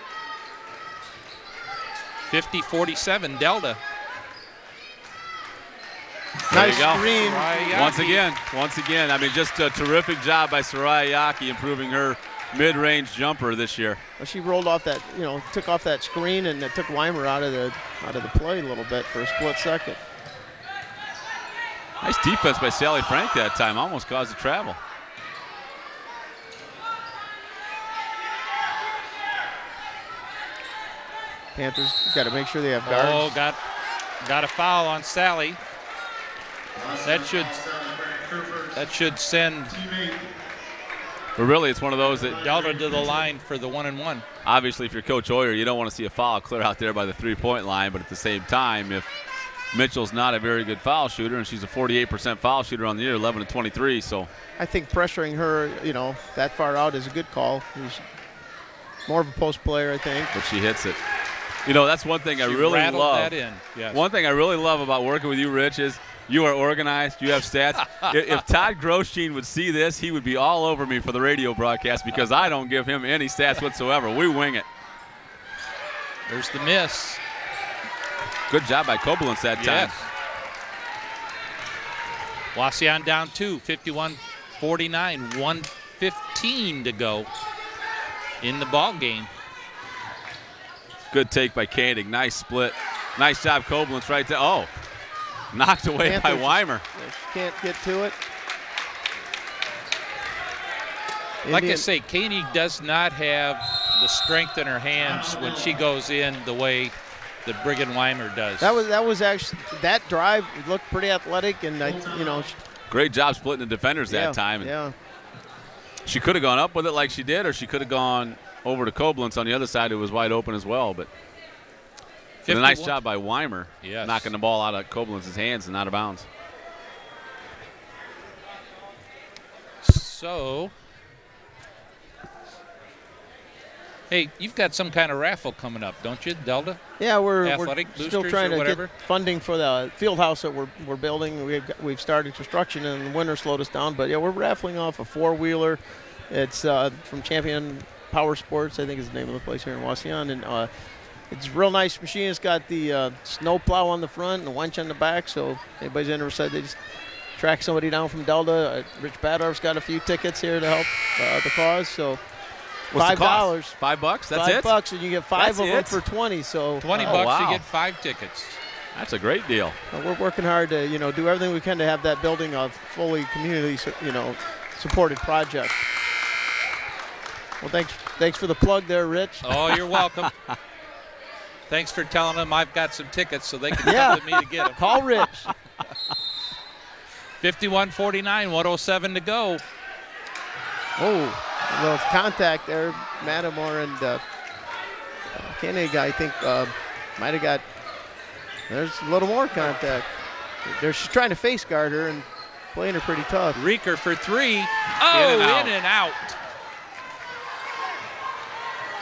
50-47 Delta. Nice screen. Once again, I mean, just a terrific job by Soraya Yaki improving her mid-range jumper this year. Well, she rolled off that, took off that screen, and it took Wymer out of the play a little bit for a split second. Nice defense by Sally Frank that time, almost caused a travel. Panthers got to make sure they have guards. Oh, got a foul on Sally. That should That should send But really, it's one of those that Delta to the line for the 1-and-1. obviously, if you're Coach Hoyer, you don't want to see a foul clear out there by the three-point line. But at the same time, if Mitchell's not a very good foul shooter, and she's a 48% foul shooter on the year, 11-23. So I think pressuring her, that far out is a good call. She's more of a post player, I think. But she hits it. That's one thing I really rattled love. that in. Yes. One thing I really love about working with you, Rich, is you are organized. You have stats. If Todd Groschine would see this, he would be all over me for the radio broadcast because I don't give him any stats whatsoever. We wing it. There's the miss. Good job by Koblenz that time. Yes. Wauseon down 2, 51-49, 1:15 to go in the ball game. Good take by Koenig. Nice split. Nice job, Koblenz, right there. Oh, knocked away by Wymer. She can't get to it. Like I say, Koenig does not have the strength in her hands when she goes in the way that Brigan Wymer does. That was actually that drive looked pretty athletic, and great job splitting the defenders that time. Yeah. She could have gone up with it like she did, or she could have gone over to Koblenz on the other side, who was wide open as well. But a nice job by Wymer, knocking the ball out of Koblenz's hands and out of bounds. So, hey, you've got some kind of raffle coming up, don't you, Delta? Yeah, we're boosters still trying to whatever? get funding for the field house that we're building. We've started construction, and the winter slowed us down. But yeah, we're raffling off a 4-wheeler. It's from Champion Power Sports, I think is the name of the place here in Wauseon, and it's a real nice machine. It's got the snow plow on the front and a winch on the back. So if anybody's interested, they just track somebody down from Delta. Rich Badorf's got a few tickets here to help the cause. So What's $5. $5? That's it? $5, and you get 5 of them for 20. So $20 wow. you get 5 tickets. That's a great deal. We're working hard to do everything we can to have that building a fully community supported project. Well, thanks for the plug there, Rich. Oh, you're welcome. Thanks for telling them I've got some tickets so they can come to me to get them. Call Rich. 51-49, 1:07 to go. Oh, a little contact there. Matamore and Koenig, I think, might have got. There's a little more contact. She's trying to face guard her and playing her pretty tough. Rieker for 3. Oh, in and out.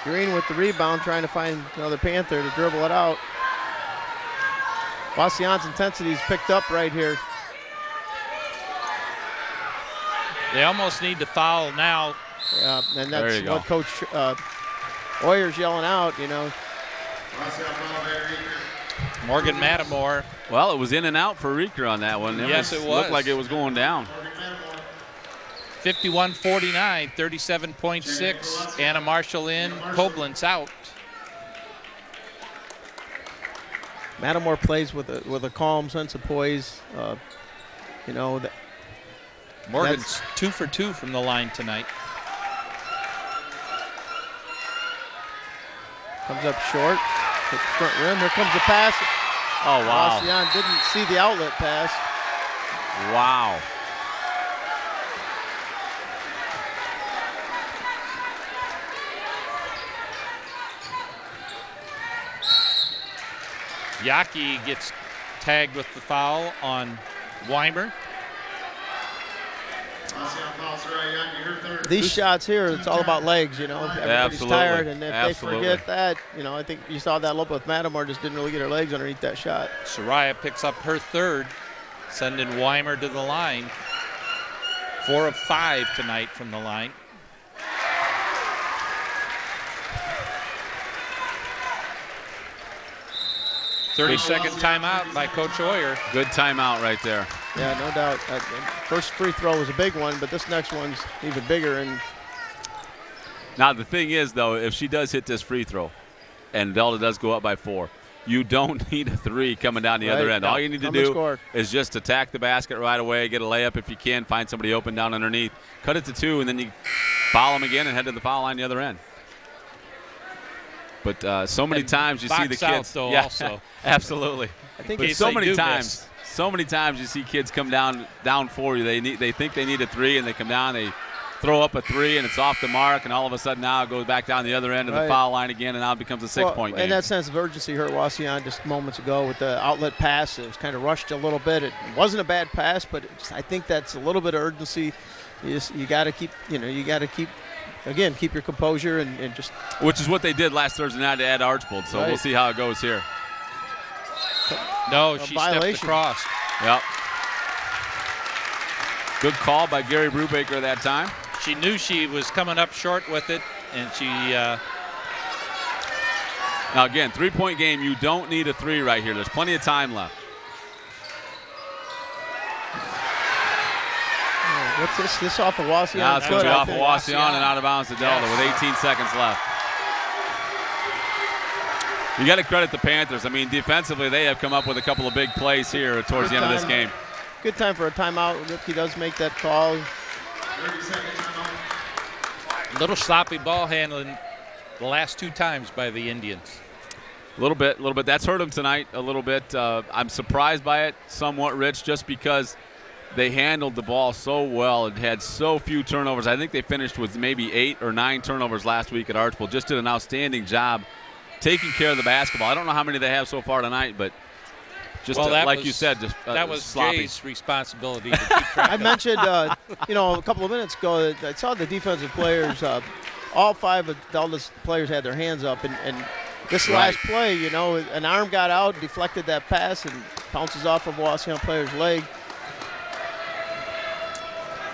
Green with the rebound, trying to find another Panther to dribble it out. Wauseon's intensity is picked up right here. They almost need to foul now. Yeah, and that's what Coach Hoyer's yelling out, Morgan Matamore. Well, it was in and out for Rieker on that one. Yes, it was. Looked like it was going down. 51-49, 37.6. Anna Marshall in, Koblenz out. Matamore plays with a calm sense of poise. Morgan's 2 for 2 from the line tonight. Comes up short, hit the front rim. Here comes the pass. Oh, wow. Wauseon didn't see the outlet pass. Wow. Yaki gets tagged with the foul on Wymer. These shots here, it's all about legs, Everybody's Absolutely. tired, and if Absolutely. they forget that, I think you saw that a little bit with Matamore, just didn't really get her legs underneath that shot. Soraya picks up her 3rd, sending Wymer to the line. 4 of 5 tonight from the line. Thirty-second timeout by Coach Hoyer. Good timeout right there. Yeah, no doubt. First free throw was a big one, but this next one's even bigger. And now the thing is, though, if she does hit this free throw and Delta does go up by 4, you don't need a 3 coming down the other end. All you need to do is just attack the basket right away, get a layup if you can, find somebody open down underneath, cut it to 2, and then you foul them again and head to the foul line the other end. But so many times you see the kids. Also. Absolutely. I think but so many times So many times you see kids come down for you. They think they need a 3, and they come down, they throw up a 3, and it's off the mark, and all of a sudden now it goes back down the other end of the foul line again, and now it becomes a 6-point game. And that sense of urgency hurt Wauseon just moments ago with the outlet pass. It was kind of rushed a little bit. It wasn't a bad pass, but I think that's a little bit of urgency. You got to keep, again, keep your composure and just. Which is what they did last Thursday night at Archbold, so we'll see how it goes here. No, she stepped across. Yep. Good call by Gary Brubaker that time. She knew she was coming up short with it, and she. Now again, 3-point game. You don't need a 3 right here. There's plenty of time left. What's this? This off of Wauseon? Now it's going to be off of Wauseon and out of bounds to Delta with 18 seconds left. You got to credit the Panthers. I mean, defensively, they have come up with a couple of big plays here towards the end of this game. Good time for a timeout. Ripke does make that call. Little sloppy ball handling the last 2 times by the Indians. A little bit. That's hurt them tonight a little bit. I'm surprised by it somewhat, Rich, just because they handled the ball so well and had so few turnovers. I think they finished with maybe 8 or 9 turnovers last week at Archbold. Just did an outstanding job taking care of the basketball. I don't know how many they have so far tonight, but just like you said, just that was sloppy. Jay's responsibility to keep track I mentioned, a couple of minutes ago, I saw the defensive players. All 5 of Delta's players had their hands up, and this last play, an arm got out, deflected that pass, and bounces off of Wauseon player's leg.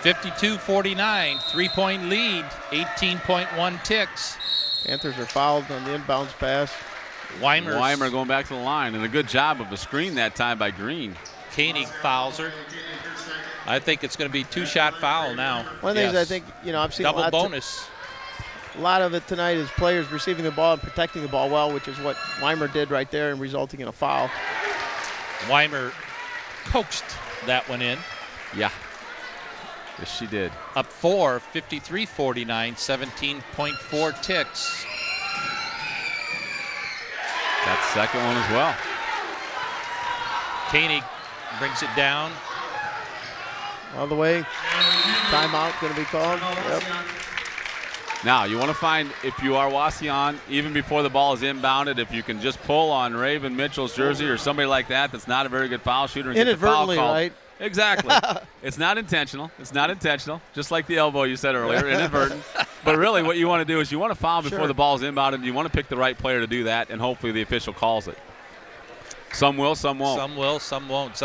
52-49, 3-point lead, 18.1 ticks. Panthers are fouled on the inbounds pass. Wymer going back to the line, and a good job of a screen that time by Green. Koenig fouls her. I think it's going to be 2-shot foul now. One of the things I think, I've seen double bonus. A lot of it tonight is players receiving the ball and protecting the ball well, which is what Wymer did right there and resulting in a foul. Wymer coaxed that one in. Yeah. Yes, she did. Up 4, 53-49, 17.4 ticks. That second one as well. Koenig brings it down. All the way. Timeout going to be called. Yep. Now, you want to find, if you are Wauseon, even before the ball is inbounded, if you can just pull on Raven Mitchell's jersey or somebody like that that's not a very good foul shooter and get the foul call. Right? Exactly. It's not intentional. It's not intentional. Just like the elbow you said earlier, inadvertent. But really what you want to do is you want to foul before the ball is inbounded. You want to pick the right player to do that, and hopefully the official calls it. Some will, some won't. Some will, some won't.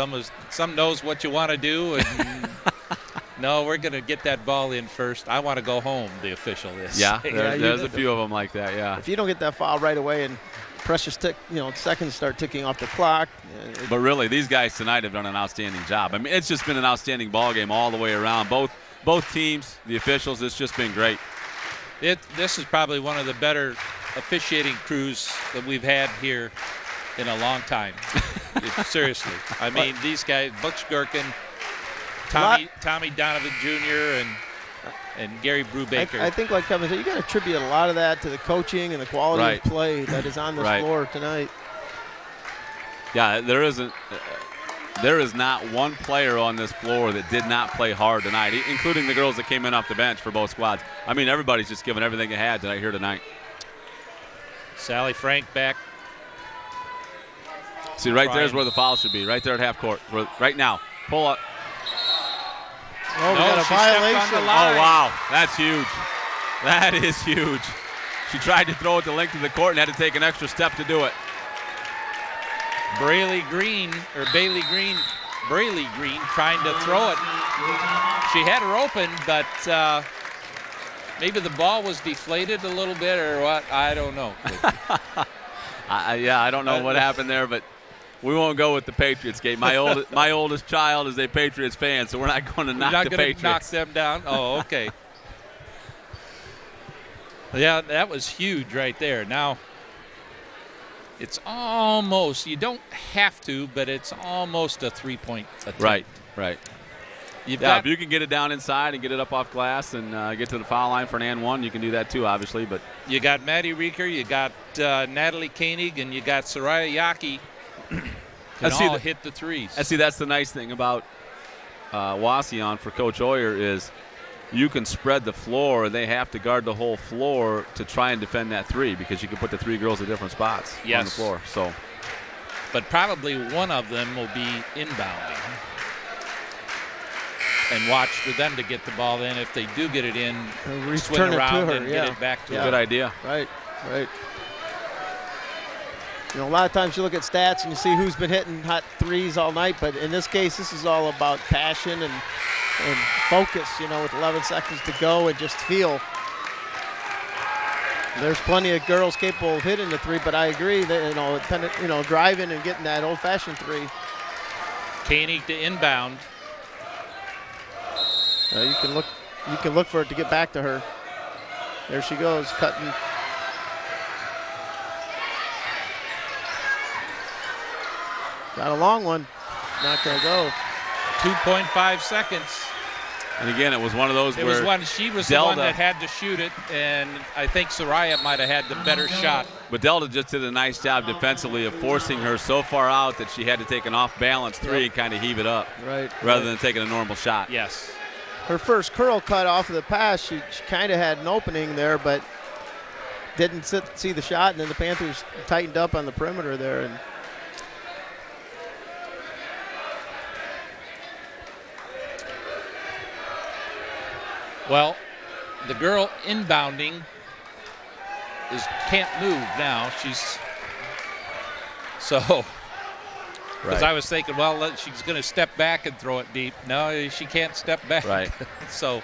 Some knows what you want to do, and no, we're going to get that ball in first. I want to go home, the official is. Yeah, there's a few of them like that, yeah. If you don't get that foul right away and precious seconds start ticking off the clock. But really, these guys tonight have done an outstanding job. I mean, it's just been an outstanding ball game all the way around. Both teams, the officials, it's just been great. This is probably one of the better officiating crews that we've had here in a long time. Seriously. I mean, these guys, Butch Gherkin, Tommy Donovan Jr., and Gary Brubaker. I think, like Kevin said, you got to attribute a lot of that to the coaching and the quality of play that is on this floor tonight. Yeah, there is not one player on this floor that did not play hard tonight, including the girls that came in off the bench for both squads. I mean, everybody's just giving everything they had here tonight. Sally Frank back. See, right there is where the foul should be, right there at half court. Right now, pull up. Oh, we got a violation. Oh, wow. That's huge. That is huge. She tried to throw it the length of the court and had to take an extra step to do it. Bailey Green trying to throw it. She had her open, but maybe the ball was deflated a little bit or what. I don't know. Yeah, I don't know what happened there, but we won't go with the Patriots game. My oldest child is a Patriots fan, so we're not going to knock the Patriots. Knock them down? Oh, okay. Yeah, that was huge right there. Now, it's almost, you don't have to, but it's almost a 3-point attempt. Right. If you can get it down inside and get it up off glass and get to the foul line for an and one, you can do that too, obviously. But you got Maddie Rieker, you got Natalie Koenig, and you got Soraya Yaki. can all hit the threes. And see, that's the nice thing about Wauseon for Coach Oyer is you can spread the floor, and they have to guard the whole floor to try and defend that three because you can put the three girls at different spots on the floor. So, but probably one of them will be inbounding. And watch for them to get the ball in. If they do get it in, swing around and get it back to her. Good idea. Right. You know, a lot of times you look at stats and you see who's been hitting hot threes all night, but in this case, this is all about passion and focus, you know, with 11 seconds to go and just feel. There's plenty of girls capable of hitting the three, but I agree that, driving and getting that old-fashioned three. Koenig to inbound. You can look for it to get back to her. There she goes, cutting. Got a long one. Not going to go. 2.5 seconds. And again, it was one of those she was the one that had to shoot it, and I think Soraya might have had the better shot. But Delta just did a nice job defensively of forcing her so far out that she had to take an off-balance three and kind of heave it up. Rather than taking a normal shot. Yes. Her first curl cut off of the pass, she kind of had an opening there, but didn't see the shot, and then the Panthers tightened up on the perimeter there. And well, the girl inbounding can't move now. Because I was thinking, well, she's going to step back and throw it deep. No, she can't step back. Right. So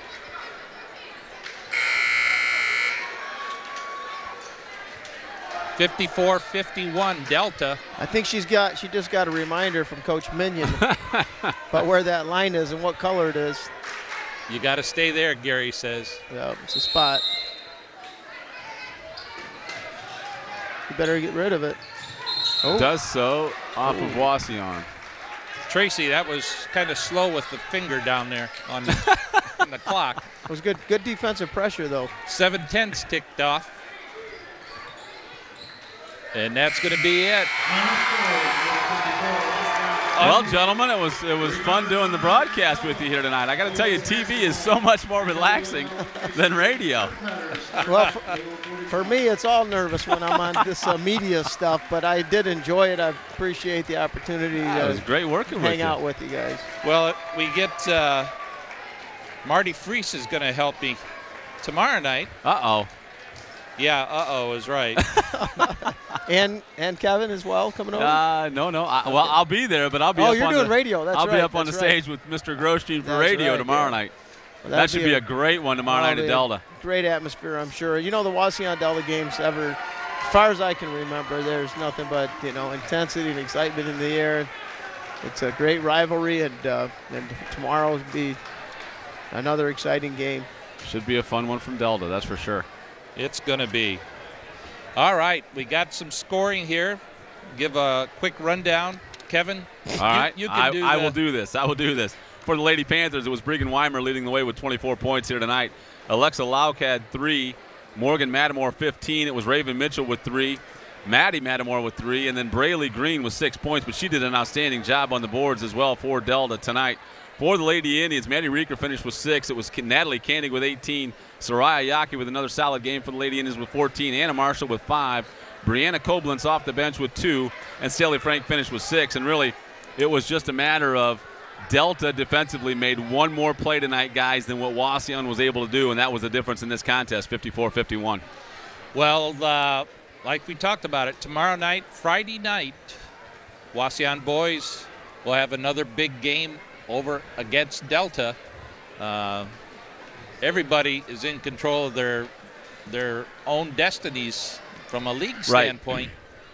54-51 Delta. I think she just got a reminder from Coach Minion about where that line is and what color it is. You got to stay there, Gary says. Yeah, it's a spot. You better get rid of it. Does so off of Wauseon. Tracy, that was kind of slow with the finger down there on the clock. It was good defensive pressure, though. 7/10 ticked off. And that's going to be it. Well, gentlemen, it was fun doing the broadcast with you here tonight. I got to tell you, TV is so much more relaxing than radio. Well, for me, it's all nervous when I'm on this media stuff, but I did enjoy it. I appreciate the opportunity it was great working hang out with you guys. Well, we get Marty Freese is going to help me tomorrow night. Uh-oh. Yeah, uh-oh is right. and Kevin as well coming over? No. I'll be there, but I'll be you're doing radio. That's I'll right. be up on the stage with Mr. Grosjean for radio tomorrow night. Well, that should be a great one tomorrow night at Delta. Great atmosphere, I'm sure. You know, the Wauseon Delta games as far as I can remember, there's nothing but, intensity and excitement in the air. It's a great rivalry, and tomorrow will be another exciting game. Should be a fun one from Delta, that's for sure. It's going to be. All right, we got some scoring here. Give a quick rundown. Kevin, all right. You can do I will do this. For the Lady Panthers, it was Brigan Wymer leading the way with 24 points here tonight. Alexa Lauk had 3. Morgan Mattimore 15. It was Raven Mitchell with 3. Maddie Mattimore with 3. And then Braylee Green with 6 points, but she did an outstanding job on the boards as well for Delta tonight. For the Lady Indians, Maddie Reeker finished with 6. It was Natalie Koenig with 18. Soraya Yaki with another solid game for the Lady Indians with 14. Anna Marshall with 5. Brianna Koblenz off the bench with 2. And Staley Frank finished with 6. And really, it was just a matter of Delta defensively made one more play tonight, guys, than what Wauseon was able to do. And that was the difference in this contest, 54-51. Well, like we talked about it, tomorrow night, Friday night, Wauseon boys will have another big game over against Delta. Everybody is in control of their own destinies from a league standpoint,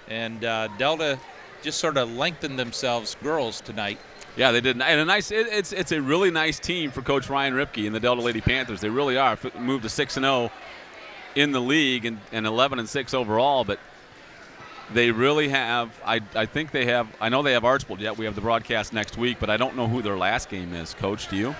and Delta just sort of lengthened themselves, girls, tonight. Yeah, they did. And it's a really nice team for Coach Ryan Ripke and the Delta Lady Panthers. They really are. Moved to 6-0 in the league and 11-6 overall, but they really have. I think they have. I know they have Archbold yet. We have the broadcast next week, but I don't know who their last game is. Coach, do you?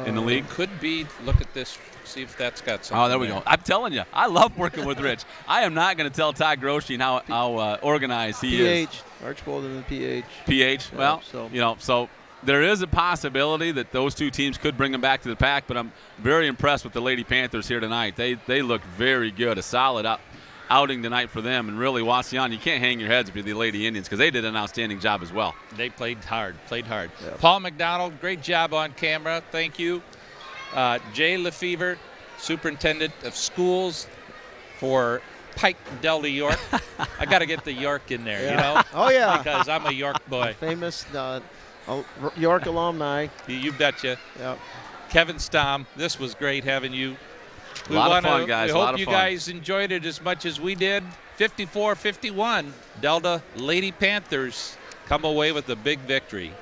in the league. Could be. Look at this. See if that's got something. Oh, there we go. I'm telling you, I love working with Rich. I am not going to tell Todd Grosjean how organized he is. PH, Archibald and PH. PH. Yeah, well, so. So there is a possibility that those two teams could bring them back to the pack, but I'm very impressed with the Lady Panthers here tonight. They look very good. A solid outing tonight for them. And really, Wauseon, you can't hang your heads with the Lady Indians because they did an outstanding job as well. They played hard. Yeah. Paul McDonald, great job on camera. Thank you. Jay Lefevre, Superintendent of Schools for Pike, Delta, York. I got to get the York in there, you know? Oh, yeah. Because I'm a York boy. Famous York alumni. You betcha. Yep. Kevin Stom, this was great having you. A lot of fun, guys. We hope you guys enjoyed it as much as we did. 54-51, Delta Lady Panthers come away with a big victory.